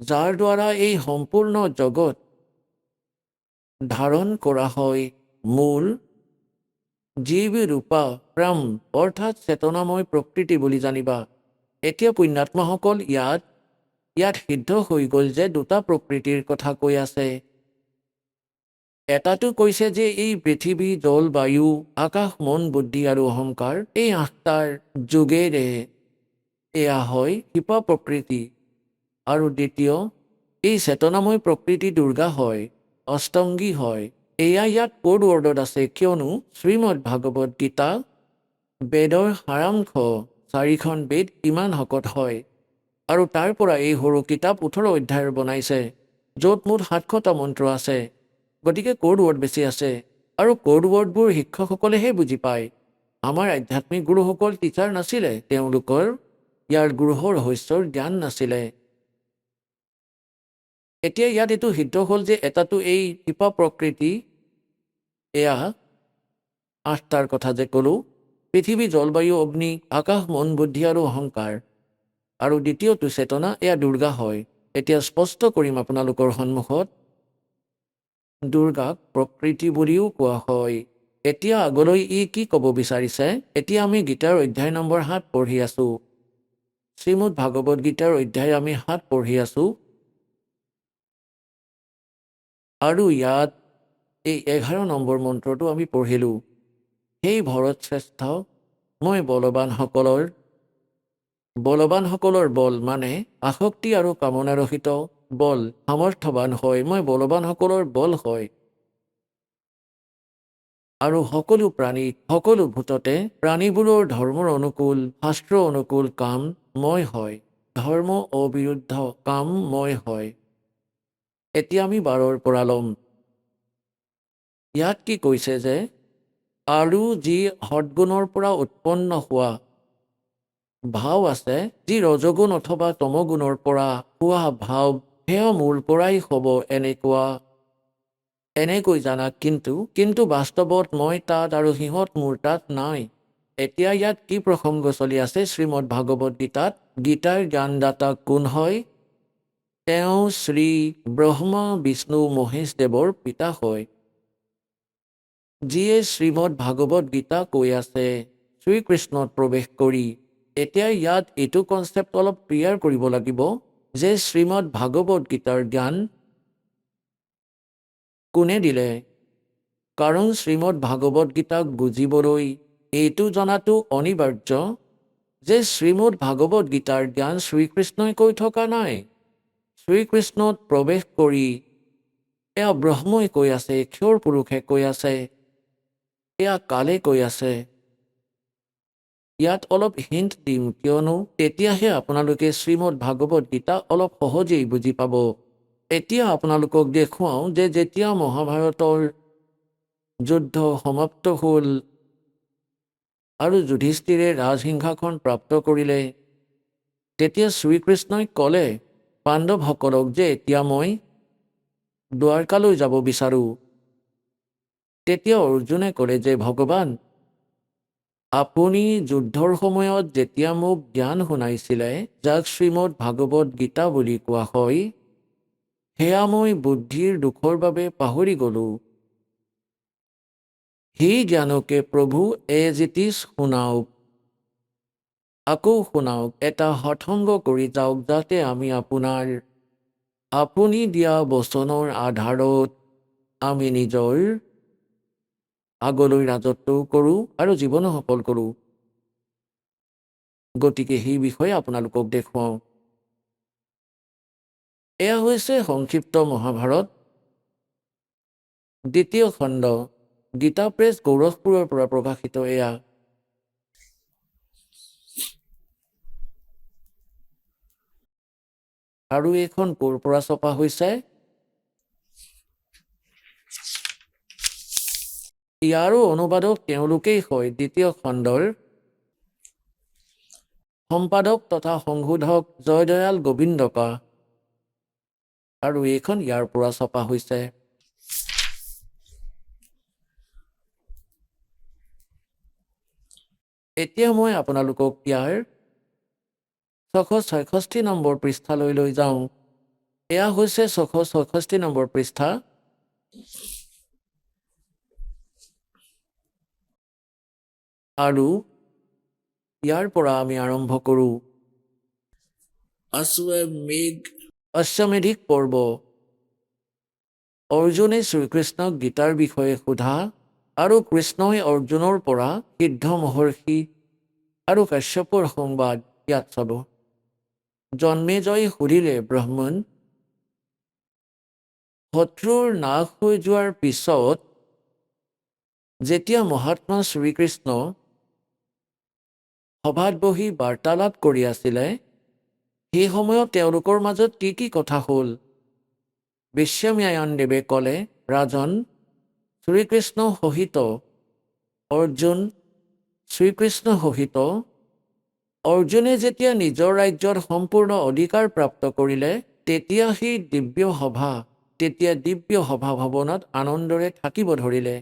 যাৰ দ্বাৰা এই সম্পূৰ্ণ জগত ধাৰণ কৰা হয়, মূল জীৱ ৰূপা প্ৰাম অৰ্থাৎ চেতনাময় প্ৰকৃতি বুলি জানিবা। এতিয়া পুণ্যাত্মাসকল ইয়াত সিদ্ধ হৈ গ'ল যে 2টা প্ৰকৃতিৰ কথা কৈ আছে। এটাটো কৈছে যে এই পৃথিৱী, জল, বায়ু, আকাশ, মন, বুদ্ধি আৰু অহংকাৰ এই 8টাৰ যোগেৰে এয়া হয় শিপা প্ৰকৃতি। আৰু দ্বিতীয়, এই চেতনাময় প্ৰকৃতি দুৰ্গা হয়, অষ্টংগী হয়। এয়া ইয়াত কোড ৱৰ্ডত আছে, কিয়নো শ্ৰীমদ ভাগৱত গীতা বেদৰ সাৰাংশ 4খন বেদ ইমান শকত হয়। আৰু তাৰ পৰা এই সৰু কিতাপ 18 অধ্যায়ৰ বনাইছে, য'ত মুঠ 700টা মন্ত্ৰ আছে। গতিকে কোড ৱৰ্ড বেছি আছে। আৰু কোড ৱৰ্ডবোৰ শিক্ষকসকলেহে বুজি পায়। আমাৰ আধ্যাত্মিক গুৰুসকল টিচাৰ নাছিলে, তেওঁলোকৰ ইয়াৰ গুৰুহৰ ৰহস্যৰ জ্ঞান নাছিলে। এতিয়া ইয়াত এইটো সিদ্ধ হ'ল যে এটাটো এই শিপা প্ৰকৃতি, এয়া 8টাৰ কথা যে ক'লোঁ, পৃথিৱী, জলবায়ু, অগ্নি, আকাশ, মন, বুদ্ধি আৰু অহংকাৰ। আৰু দ্বিতীয়টো চেতনা, এয়া দুৰ্গা হয়। এতিয়া স্পষ্ট কৰিম আপোনালোকৰ সন্মুখত, দুৰ্গাক প্ৰকৃতি বুলিও কোৱা হয়। এতিয়া আগলৈ কি ক'ব বিচাৰিছে? এতিয়া আমি গীতাৰ অধ্যায় নম্বৰ 7 পঢ়ি আছোঁ। শ্ৰীমদ ভাগৱত গীতাৰ অধ্যায় আমি 7 পঢ়ি আছোঁ। আৰু ইয়াত এই 11 নম্বৰ মন্ত্ৰটো আমি পঢ়িলোঁ। সেই ভৰত শ্ৰেষ্ঠ, মই বলৱানসকলৰ বল মানে আসক্তি আৰু কামনাৰহিত বল সামৰ্থৱান হয়, মই বলৱানসকলৰ বল হয়। আৰু সকলো প্ৰাণী, সকলো ভূততে প্ৰাণীবোৰৰ ধৰ্মৰ অনুকূল, শাস্ত্ৰ অনুকূল কাম মই হয়, ধৰ্ম অবিৰুদ্ধ কাম মই হয়। এতিয়া আমি 12ৰ পৰা ল'ম। ইয়াত কি কৈছে যে আৰু যি সৎগুণৰ পৰা উৎপন্ন হোৱা ভাৱ আছে, যি ৰজগুণ অথবা তমগুণৰ পৰা হোৱা ভাৱ, সেয়া মোৰ পৰাই হ'ব এনেকৈ জানা, কিন্তু বাস্তৱত মই তাত আৰু সিহঁত মোৰ তাত নাই। এতিয়া ইয়াত কি প্ৰসংগ চলি আছে শ্ৰীমদ ভাগৱত গীতাত? গীতাৰ জ্ঞানদাতা কোন হয়? তেওঁ শ্ৰী ব্ৰহ্মা বিষ্ণু মহেশ দেৱৰ পিতা হয়, যিয়ে শ্ৰীমদ ভাগৱত গীতা কৈ আছে শ্ৰীকৃষ্ণত প্ৰৱেশ কৰি। এতিয়া ইয়াত এইটো কনচেপ্ট অলপ ক্লিয়াৰ কৰিব লাগিব যে শ্ৰীমদ ভাগৱত গীতাৰ জ্ঞান কোনে দিলে? কাৰণ শ্ৰীমদ ভাগৱত গীতাক বুজিবলৈ এইটো জনাটো অনিবাৰ্য যে শ্ৰীমদ ভাগৱত গীতাৰ জ্ঞান শ্ৰীকৃষ্ণই কৈ থকা নাই। শ্ৰীকৃষ্ণত প্ৰৱেশ কৰি এয়া ব্ৰহ্মই কৈ আছে, ক্ষৰ পুৰুষে কৈ আছে, এয়া কালে কৈ আছে। ইয়াত অলপ হিণ্ট দিম, কিয়নো তেতিয়াহে আপোনালোকে শ্ৰীমদ ভাগৱত গীতা অলপ সহজেই বুজি পাব। এতিয়া আপোনালোকক দেখুৱাওঁ যে যেতিয়া মহাভাৰতৰ যুদ্ধ সমাপ্ত হ'ল আৰু যুধিষ্ঠিৰে ৰাজসিংহাসন প্ৰাপ্ত কৰিলে, তেতিয়া শ্ৰীকৃষ্ণই ক'লে পাণ্ডৱসকলক যে এতিয়া মই দ্বাৰকালৈ যাব বিচাৰোঁ। তেতিয়া অৰ্জুনে ক'লে যে ভগৱান, আপুনি যুদ্ধৰ সময়ত যেতিয়া মোক জ্ঞান শুনাইছিলে, যাক শ্ৰীমদ ভাগৱত গীতা বুলি কোৱা হয়, সেয়া মই বুদ্ধিৰ দুখৰ বাবে পাহৰি গ'লোঁ। সেই জ্ঞানকে প্ৰভু এজ ইট ইজ শুনাওক, আকৌ শুনাওক, এটা সৎসংগ কৰি যাওক, যাতে আমি আপুনি দিয়া বচনৰ আধাৰত আমি নিজৰ আগলৈ ৰাজত্বও কৰোঁ আৰু জীৱনো সফল কৰোঁ। গতিকে সেই বিষয়ে আপোনালোকক দেখুৱাওঁ। এয়া হৈছে সংক্ষিপ্ত মহাভাৰত 2য় খণ্ড, গীতা প্ৰেছ গৌৰৱপুৰৰ পৰা প্ৰকাশিত। এয়া আৰু এইখন ক'ৰ পৰা ছপা হৈছে? ইয়াৰো অনুবাদক তেওঁলোকেই হয়, 2য় খণ্ডৰ সম্পাদক তথা সংশোধক জয়দয়াল গোবিন্দকা, আৰু এইখন ইয়াৰ পৰা ছপা হৈছে। এতিয়া মই আপোনালোকক ইয়াৰ 666 নম্বৰ পৃষ্ঠালৈ লৈ যাওঁ। এয়া হৈছে 666 নম্বৰ পৃষ্ঠা। আৰু ইয়াৰ পৰা আমি আৰম্ভ কৰোঁ। अश्वमेघ অশ্বমেধিক পৰ্ব। অৰ্জুনে শ্ৰীকৃষ্ণক গীতাৰ বিষয়ে সোধা আৰু কৃষ্ণই অৰ্জুনৰ পৰা সিদ্ধ মহৰ্ষি আৰু কাশ্যপৰ সংবাদ ইয়াত চাব। জন্মেজয়ে সুধিলে, ব্ৰাহ্মণ, শত্ৰুৰ নাশ হৈ যোৱাৰ পিছত যেতিয়া মহাত্মা শ্ৰীকৃষ্ণ সভাত বহি বাৰ্তালাপ কৰি আছিলে, সেই সময়ত তেওঁলোকৰ মাজত কি কি কথা হ'ল? বিশ্বম্যায়নদেৱে ক'লে, ৰাজন, শ্ৰীকৃষ্ণ সহিত অৰ্জুন, শ্ৰীকৃষ্ণ সহিত অৰ্জুনে যেতিয়া নিজৰ ৰাজ্যত সম্পূৰ্ণ অধিকাৰ প্ৰাপ্ত কৰিলে, তেতিয়া দিব্য সভা ভৱনত আনন্দৰে থাকিব ধৰিলে।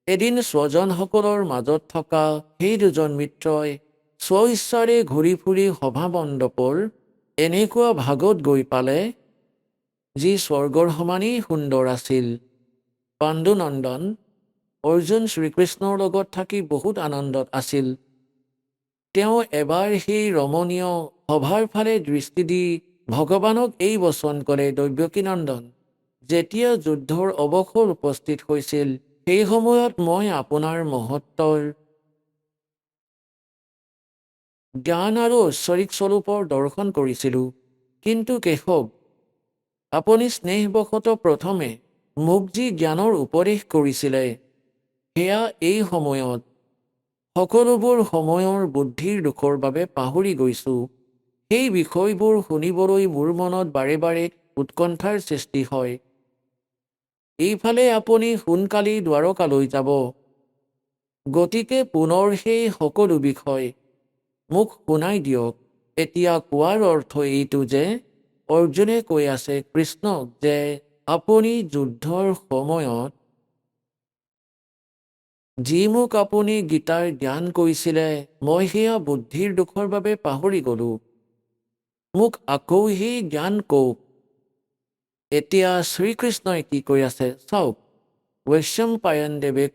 এদিন স্বজনসকলৰ মাজত থকা সেই দুজন মিত্ৰই স্বইচ্ছাৰে ঘূৰি ফুৰি সভা মণ্ডপৰ এনেকুৱা ভাগত গৈ পালে, যি স্বৰ্গৰ সমানেই সুন্দৰ আছিল। পাণ্ডুনন্দন অৰ্জুন শ্ৰীকৃষ্ণৰ লগত থাকি বহুত আনন্দত আছিল। তেওঁ এবাৰ সেই ৰমণীয় সভাৰ ফালে দৃষ্টি দি ভগৱানক এই বচন ক'লে, দৈৱকীনন্দন, যেতিয়া যুদ্ধৰ অৱসৰ উপস্থিত হৈছিল, সেই সময়ত মই আপোনাৰ মহত্বৰ জ্ঞান আৰু ঐশ্বৰিক স্বৰূপৰ দৰ্শন কৰিছিলোঁ। কিন্তু কেশৱ, আপুনি স্নেহবশতঃ প্ৰথমে মোক যি জ্ঞানৰ উপদেশ কৰিছিলে, সেয়া এই সময়ত সকলোবোৰ সময়ৰ বুদ্ধিৰ দুখৰ বাবে পাহৰি গৈছোঁ। সেই বিষয়বোৰ শুনিবলৈ মোৰ মনত বাৰে বাৰে উৎকণ্ঠাৰ সৃষ্টি হয়। এইফালে আপুনি সোনকালেই দ্বাৰকালৈ যাব। গতিকে পুনৰ সেই সকলো বিষয় মোক শুনাই দিয়ক। এতিয়া কোৱাৰ অৰ্থ এইটো যে অৰ্জুনে কৈ আছে কৃষ্ণক যে আপুনি যুদ্ধৰ সময়ত যি মোক আপুনি গীতাৰ জ্ঞান কৈছিলে, মই সেয়া বুদ্ধিৰ দুখৰ বাবে পাহৰি গ'লোঁ। মোক আকৌ সেই জ্ঞান কওক। এতিয়া শ্ৰীকৃষ্ণই কি কৈ আছে চাওক। বৈশ্বম্পায়নদেৱে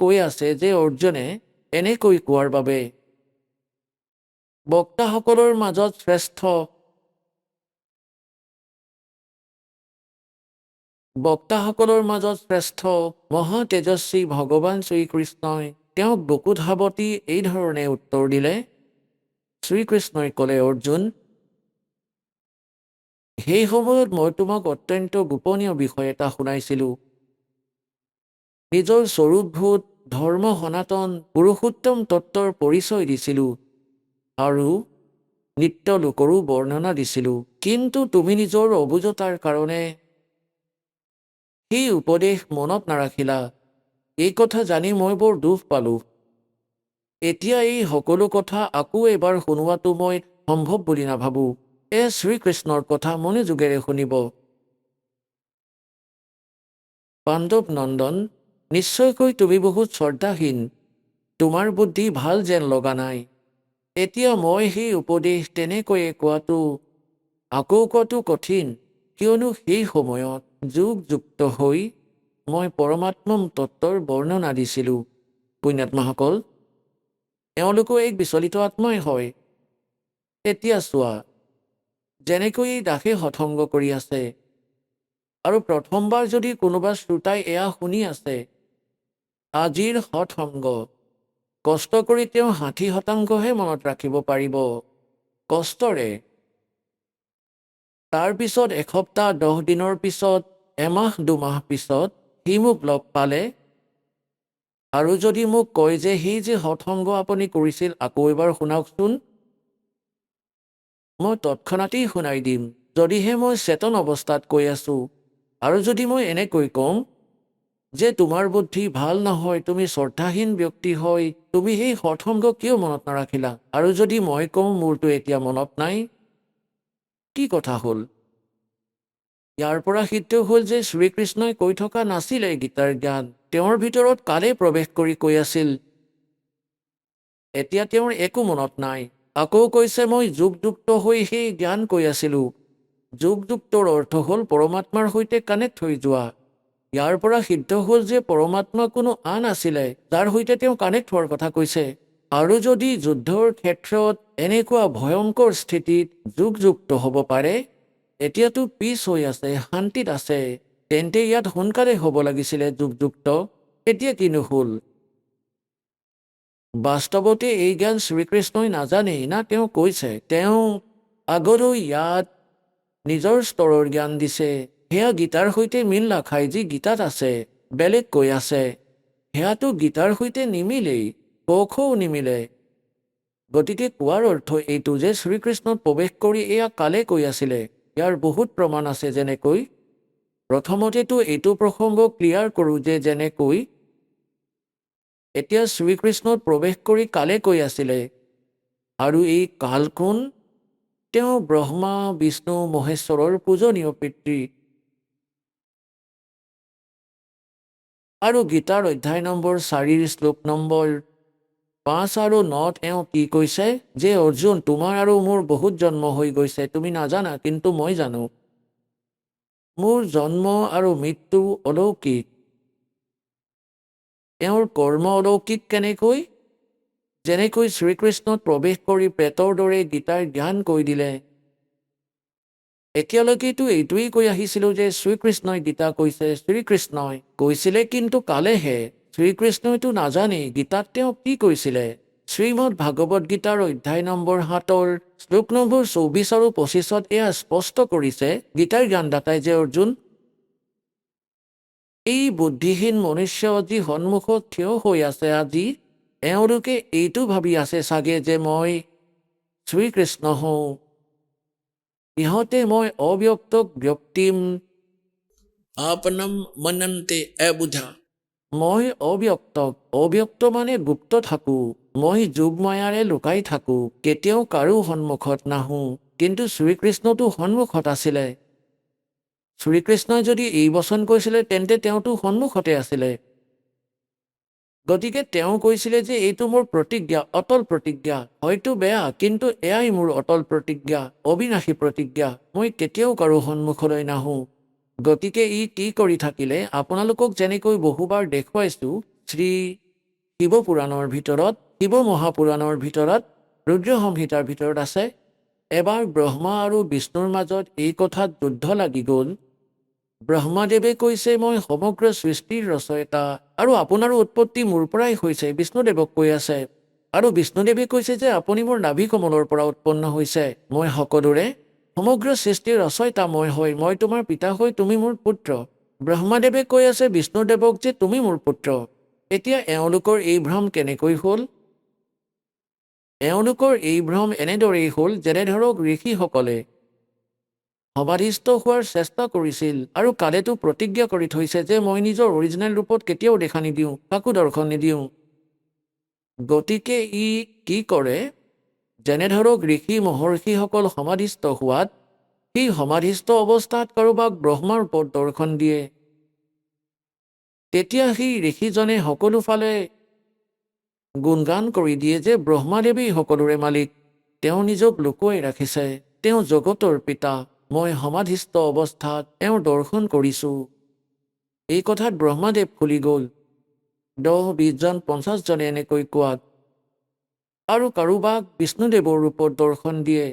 কৈ আছে যে অৰ্জুনে এনেকৈ কোৱাৰ বাবে বক্তাসকলৰ মাজত শ্ৰেষ্ঠ মহা তেজস্বী ভগৱান শ্ৰীকৃষ্ণই তেওঁক বকুধাৱতী এই ধৰণে উত্তৰ দিলে। শ্ৰীকৃষ্ণই ক'লে, অৰ্জুন, সেই সময়ত মই তোমাক অত্যন্ত গোপনীয় বিষয় এটা শুনাইছিলোঁ। নিজৰ স্বৰূপভূত ধৰ্ম সনাতন পুৰুষোত্তম তত্ত্বৰ পৰিচয় দিছিলোঁ আৰু নিত্য লোকৰো বৰ্ণনা দিছিলোঁ। কিন্তু তুমি নিজৰ অবুজতাৰ কাৰণে সেই উপদেশ মনত নাৰাখিলা। এই কথা জানি মই বৰ দুখ পালোঁ। এতিয়া এই সকলো কথা আকৌ এবাৰ শুনোৱাটো মই সম্ভৱ বুলি নাভাবোঁ। শ্ৰীকৃষ্ণৰ কথা মনোযোগেৰে শুনিব। পাণ্ডৱ নন্দন, নিশ্চয়কৈ তুমি বহুত শ্ৰদ্ধাহীন। তোমাৰ বুদ্ধি ভাল যেন লগা নাই। এতিয়া মই সেই উপদেশ তেনেকৈয়ে আকৌ কোৱাটো কঠিন, কিয়নো সেই সময়ত যুক্ত হৈ মই পৰমাত্মম তত্ত্বৰ বৰ্ণনা দিছিলোঁ। পুণ্যাত্মাসকল, এওঁলোকো এক বিচলিত আত্মাই হয়। এতিয়া চোৱা, যেনেকৈ দাসে হঠংগ কৰি আছে, আৰু প্ৰথমবাৰ যদি কোনোবা শ্ৰোতাই এয়া শুনি আছে, আজিৰ হঠংগ কষ্ট কৰি তেওঁ 60% মনত ৰাখিব পাৰিব, কষ্টৰে। তাৰপিছত এসপ্তাহ 10 দিনৰ পিছত, এমাহ 2 মাহ পিছত সি মোক লগ পালে আৰু যদি মোক কয় যে সেই যে হঠংগ আপুনি কৰিছিল আকৌ এবাৰ শুনাওকচোন, মই তৎক্ষণাতেই শুনাই দিম, যদিহে মই চেতন অৱস্থাত কৈ আছোঁ। আৰু যদি মই এনেকৈ কওঁ যে তোমাৰ বুদ্ধি ভাল নহয়, তুমি শ্ৰদ্ধাহীন ব্যক্তি হয়, তুমি সেই সৎসংগ কিয় মনত নাৰাখিলা? আৰু যদি মই কওঁ মোৰতো এতিয়া মনত নাই, কি কথা হ'ল? ইয়াৰ পৰা সিদ্ধ হ'ল যে শ্ৰীকৃষ্ণই কৈ থকা নাছিলে গীতাৰ জ্ঞান। তেওঁৰ ভিতৰত কালে প্ৰৱেশ কৰি কৈ আছিল, এতিয়া তেওঁৰ একো মনত নাই। আকৌ কৈছে মই যুগযুক্ত হৈ সেই জ্ঞান কৈ আছিলোঁ। যুগযুক্তৰ অৰ্থ হ'ল পৰমাত্মাৰ সৈতে কানেক্ট হৈ যোৱা। ইয়াৰ পৰা সিদ্ধ হ'ল যে পৰমাত্মা কোনো আন আছিলে যাৰ সৈতে তেওঁ কানেক্ট হোৱাৰ কথা কৈছে। আৰু যদি যুদ্ধৰ ক্ষেত্ৰত এনেকুৱা ভয়ংকৰ স্থিতিত যুগযুক্ত হ'ব পাৰে, এতিয়াতো পিছ হৈ আছে, শান্তিত আছে, তেন্তে ইয়াত সোনকালে হ'ব লাগিছিলে যুগযুক্ত। এতিয়া কি নহ'ল? বাস্তৱতে এই জ্ঞান শ্ৰীকৃষ্ণই নাজানেই না তেওঁ কৈছে? তেওঁ আগলৈ ইয়াত নিজৰ স্তৰৰ জ্ঞান দিছে। সেয়া গীতাৰ সৈতে মিল নাখায় যি গীতাত আছে, বেলেগ কৈ আছে। সেয়াটো গীতাৰ সৈতে নিমিলেই, কখও নিমিলে। গতিকে কোৱাৰ অৰ্থ এইটো যে শ্ৰীকৃষ্ণত প্ৰৱেশ কৰি এয়া কালে কৈ আছিলে। ইয়াৰ বহুত প্ৰমাণ আছে। যেনেকৈ প্ৰথমতেতো এইটো প্ৰসংগ ক্লিয়াৰ কৰোঁ যে যেনেকৈ এতিয়া শ্ৰীকৃষ্ণত প্ৰৱেশ কৰি কালে কৈ আছিলে। আৰু এই কাল কোন? তেওঁ ব্ৰহ্মা বিষ্ণু মহেশ্বৰৰ পূজনীয় পিতৃ। আৰু গীতাৰ অধ্যায় নম্বৰ 4 শ্লোক নম্বৰ 5 আৰু 9 তেওঁ কি কৈছে? যে অৰ্জুন, তোমাৰ আৰু মোৰ বহুত জন্ম হৈ গৈছে, তুমি নাজানা, কিন্তু মই জানো। মোৰ জন্ম আৰু মৃত্যু অলৌকিক। তেওঁৰ কৰ্ম অলৌকিক কেনেকৈ? যেনেকৈ শ্ৰীকৃষ্ণত প্ৰৱেশ কৰি প্ৰেতৰ দৰে গীতাৰ জ্ঞান কৈ দিলে। এতিয়ালৈকেতো এইটোৱেই কৈ আহিছিলোঁ যে শ্ৰীকৃষ্ণই গীতা কৈছে। শ্ৰীকৃষ্ণই কৈছিলে, কিন্তু কালেহে। শ্ৰীকৃষ্ণইতো নাজানেই গীতাত তেওঁ কি কৈছিলে। শ্ৰীমদ ভাগৱত গীতাৰ অধ্যায় নম্বৰ 7 শ্লোক নম্বৰ 24 আৰু 25 এয়া স্পষ্ট কৰিছে গীতাৰ জ্ঞানদাতাই যে অৰ্জুন, এই বুদ্ধিহীন মনুষ্য যি সন্মুখত থিয় হৈ আছে আজি, এওঁলোকে এইটো ভাবি আছে চাগে যে মই শ্ৰীকৃষ্ণ হওঁ। ইহঁতে মই অব্যক্ত ব্যক্তিম, आपनम मनन्ते अबुझा। মই অব্যক্ত মানে গুপ্ত থাকোঁ। মই যোগমায়াৰে লুকাই থাকোঁ, কেতিয়াও কাৰো সন্মুখত নাহোঁ। কিন্তু শ্ৰীকৃষ্ণতো সন্মুখত আছিলে। শ্ৰীকৃষ্ণই যদি এই বচন কৈছিলে তেন্তে তেওঁতো সন্মুখতে আছিলে। গতিকে তেওঁ কৈছিলে যে এইটো মোৰ প্ৰতিজ্ঞা, অটল প্ৰতিজ্ঞা। হয়তো বেয়া, কিন্তু এয়াই মোৰ অটল প্ৰতিজ্ঞা, অবিনাশী প্ৰতিজ্ঞা। মই কেতিয়াও কাৰো সন্মুখলৈ নাহোঁ। গতিকে ই কি কৰি থাকিলে? আপোনালোকক যেনেকৈ বহুবাৰ দেখুৱাইছোঁ, শ্ৰী শিৱপুৰাণৰ ভিতৰত, শিৱ মহাপুৰাণৰ ভিতৰত, ৰুদ্ৰ সংহিতাৰ ভিতৰত আছে। এবাৰ ব্ৰহ্মা আৰু বিষ্ণুৰ মাজত এই কথাত যুদ্ধ লাগি গ'ল। ব্ৰহ্মাদেৱে কৈছে মই সমগ্ৰ সৃষ্টিৰ ৰচয়িতা আৰু আপোনাৰো উৎপত্তি মোৰ পৰাই হৈছে, বিষ্ণুদেৱক কৈ আছে। আৰু বিষ্ণুদেৱে কৈছে যে আপুনি মোৰ নাভি কমলৰ পৰা উৎপন্ন হৈছে। মই সকলোৰে সমগ্ৰ সৃষ্টিৰ ৰচয়িতা মই হয়, মই তোমাৰ পিতা হৈ তুমি মোৰ পুত্ৰ। ব্ৰহ্মাদেৱে কৈ আছে বিষ্ণুদেৱক যে তুমি মোৰ পুত্ৰ। এতিয়া এওঁলোকৰ এই ভ্ৰম কেনেকৈ হ'ল? এওঁলোকৰ এই ভ্ৰম এনেদৰেই হ'ল, যেনে ধৰক ঋষিসকলে সমাধিস্থ হোৱাৰ চেষ্টা কৰিছিল আৰু কালেতো প্ৰতিজ্ঞা কৰি থৈছে যে মই নিজৰ অৰিজিনেল ৰূপত কেতিয়াও দেখা নিদিওঁ, কাকো দৰ্শন নিদিওঁ। গতিকে ই কি কৰে? যেনে ধৰক ঋষি মহৰ্ষিসকল সমাধিস্থ হোৱাত সেই সমাধিস্থ অৱস্থাত কাৰোবাক ব্ৰহ্মাৰ ৰূপত দৰ্শন দিয়ে। তেতিয়া সেই ঋষিজনে সকলো ফালে গুণগান কৰি দিয়ে যে ব্ৰহ্মাদেৱেই সকলোৰে মালিক, তেওঁ নিজক লুকুৱাই ৰাখিছে, তেওঁ জগতৰ পিতা। মই সমাধিস্থ অৱস্থাত তেওঁৰ দৰ্শন কৰিছোঁ। এই কথাত ব্ৰহ্মাদেৱ ফুলি গ'ল। 10-20 জন 50 জনে এনেকৈ কোৱাত। আৰু কাৰোবাক বিষ্ণুদেৱৰ ৰূপত দৰ্শন দিয়ে।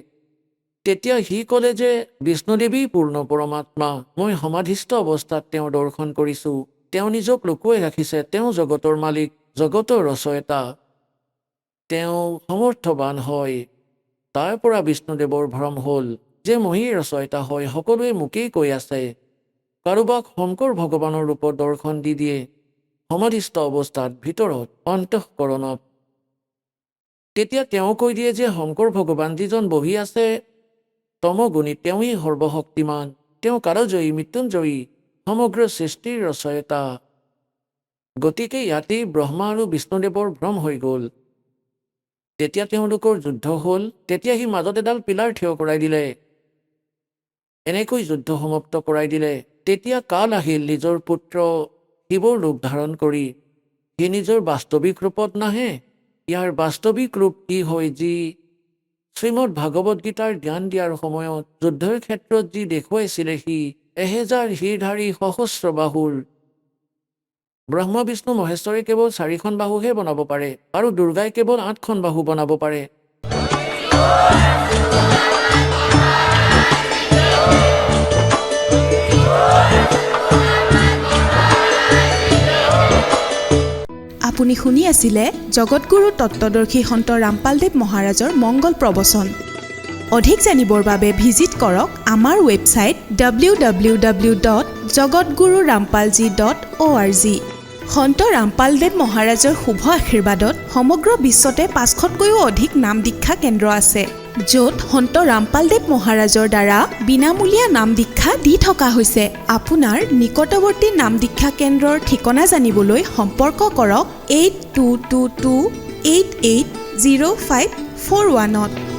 তেতিয়া সি ক'লে যে বিষ্ণুদেৱী পূৰ্ণ পৰমাত্মা, মই সমাধিস্থ অৱস্থাত তেওঁ দৰ্শন কৰিছোঁ, তেওঁ নিজক লুকুৱাই ৰাখিছে, তেওঁ জগতৰ মালিক, জগতৰ ৰচয়িতা, তেওঁ সমৰ্থবান হয়। তাৰ পৰা বিষ্ণুদেৱৰ ভ্ৰম হ'ল যে ময়েই ৰচয়িতা হয়, সকলোৱে মোকেই কৈ আছে। কাৰোবাক শংকৰ ভগৱানৰ ৰূপত দৰ্শন দি দিয়ে সমাধিস্থ অৱস্থাত, ভিতৰত অন্তঃকৰণত। তেতিয়া তেওঁ কৈ দিয়ে যে শংকৰ ভগৱান যিজন বহি আছে তমগুণী, তেওঁৱেই সৰ্বশক্তিমান, তেওঁ কালজয়ী, মৃত্যুঞ্জয়ী, সমগ্ৰ সৃষ্টিৰ ৰচয়িতা। গতিকে ইয়াতেই ব্ৰহ্মা আৰু বিষ্ণুদেৱৰ ভ্ৰম হৈ গ'ল। যেতিয়া তেওঁলোকৰ যুদ্ধ হ'ল, তেতিয়া সি মাজত এডাল পিলাৰ থিয় কৰাই দিলে। এনেকৈ যুদ্ধ সমাপ্ত কৰাই দিলে। তেতিয়া কাল আহিল নিজৰ পুত্ৰ শিৱৰ ৰূপ ধাৰণ কৰি। সি নিজৰ বাস্তৱিক ৰূপত নাহে। ইয়াৰ বাস্তৱিক ৰূপ কি হয়, যি শ্ৰীমদ ভাগৱত গীতাৰ জ্ঞান দিয়াৰ সময়ত যুদ্ধৰ ক্ষেত্ৰত যি দেখুৱাইছিলে, সি 1000 শিৰধাৰী সহস্ৰ বাহুৰ। ব্ৰহ্মা বিষ্ণু মহেশ্বৰে কেৱল 4খন বাহুহে বনাব পাৰে আৰু দুৰ্গাই কেৱল 8খন বাহু বনাব পাৰে। আপুনি শুনি আছিলে জগতগুৰু তত্ত্বদৰ্শী সন্ত ৰামপালদেৱ মহাৰাজৰ মংগল প্ৰবচন। অধিক জানিবৰ বাবে ভিজিট কৰক আমাৰ ৱেবছাইট www.jagatgururampalji.org। সন্ত ৰামপালদেৱ মহাৰাজৰ শুভ আশীৰ্বাদত সমগ্ৰ বিশ্বতে 500তকৈও অধিক নাম দীক্ষা কেন্দ্ৰ আছে, য'ত সন্ত ৰামপালদেৱ মহাৰাজৰ দ্বাৰা বিনামূলীয়া নাম দীক্ষা দি থকা হৈছে। আপোনাৰ নিকটৱৰ্তী নাম দীক্ষা কেন্দ্ৰৰ ঠিকনা জানিবলৈ সম্পৰ্ক কৰক 8222880541।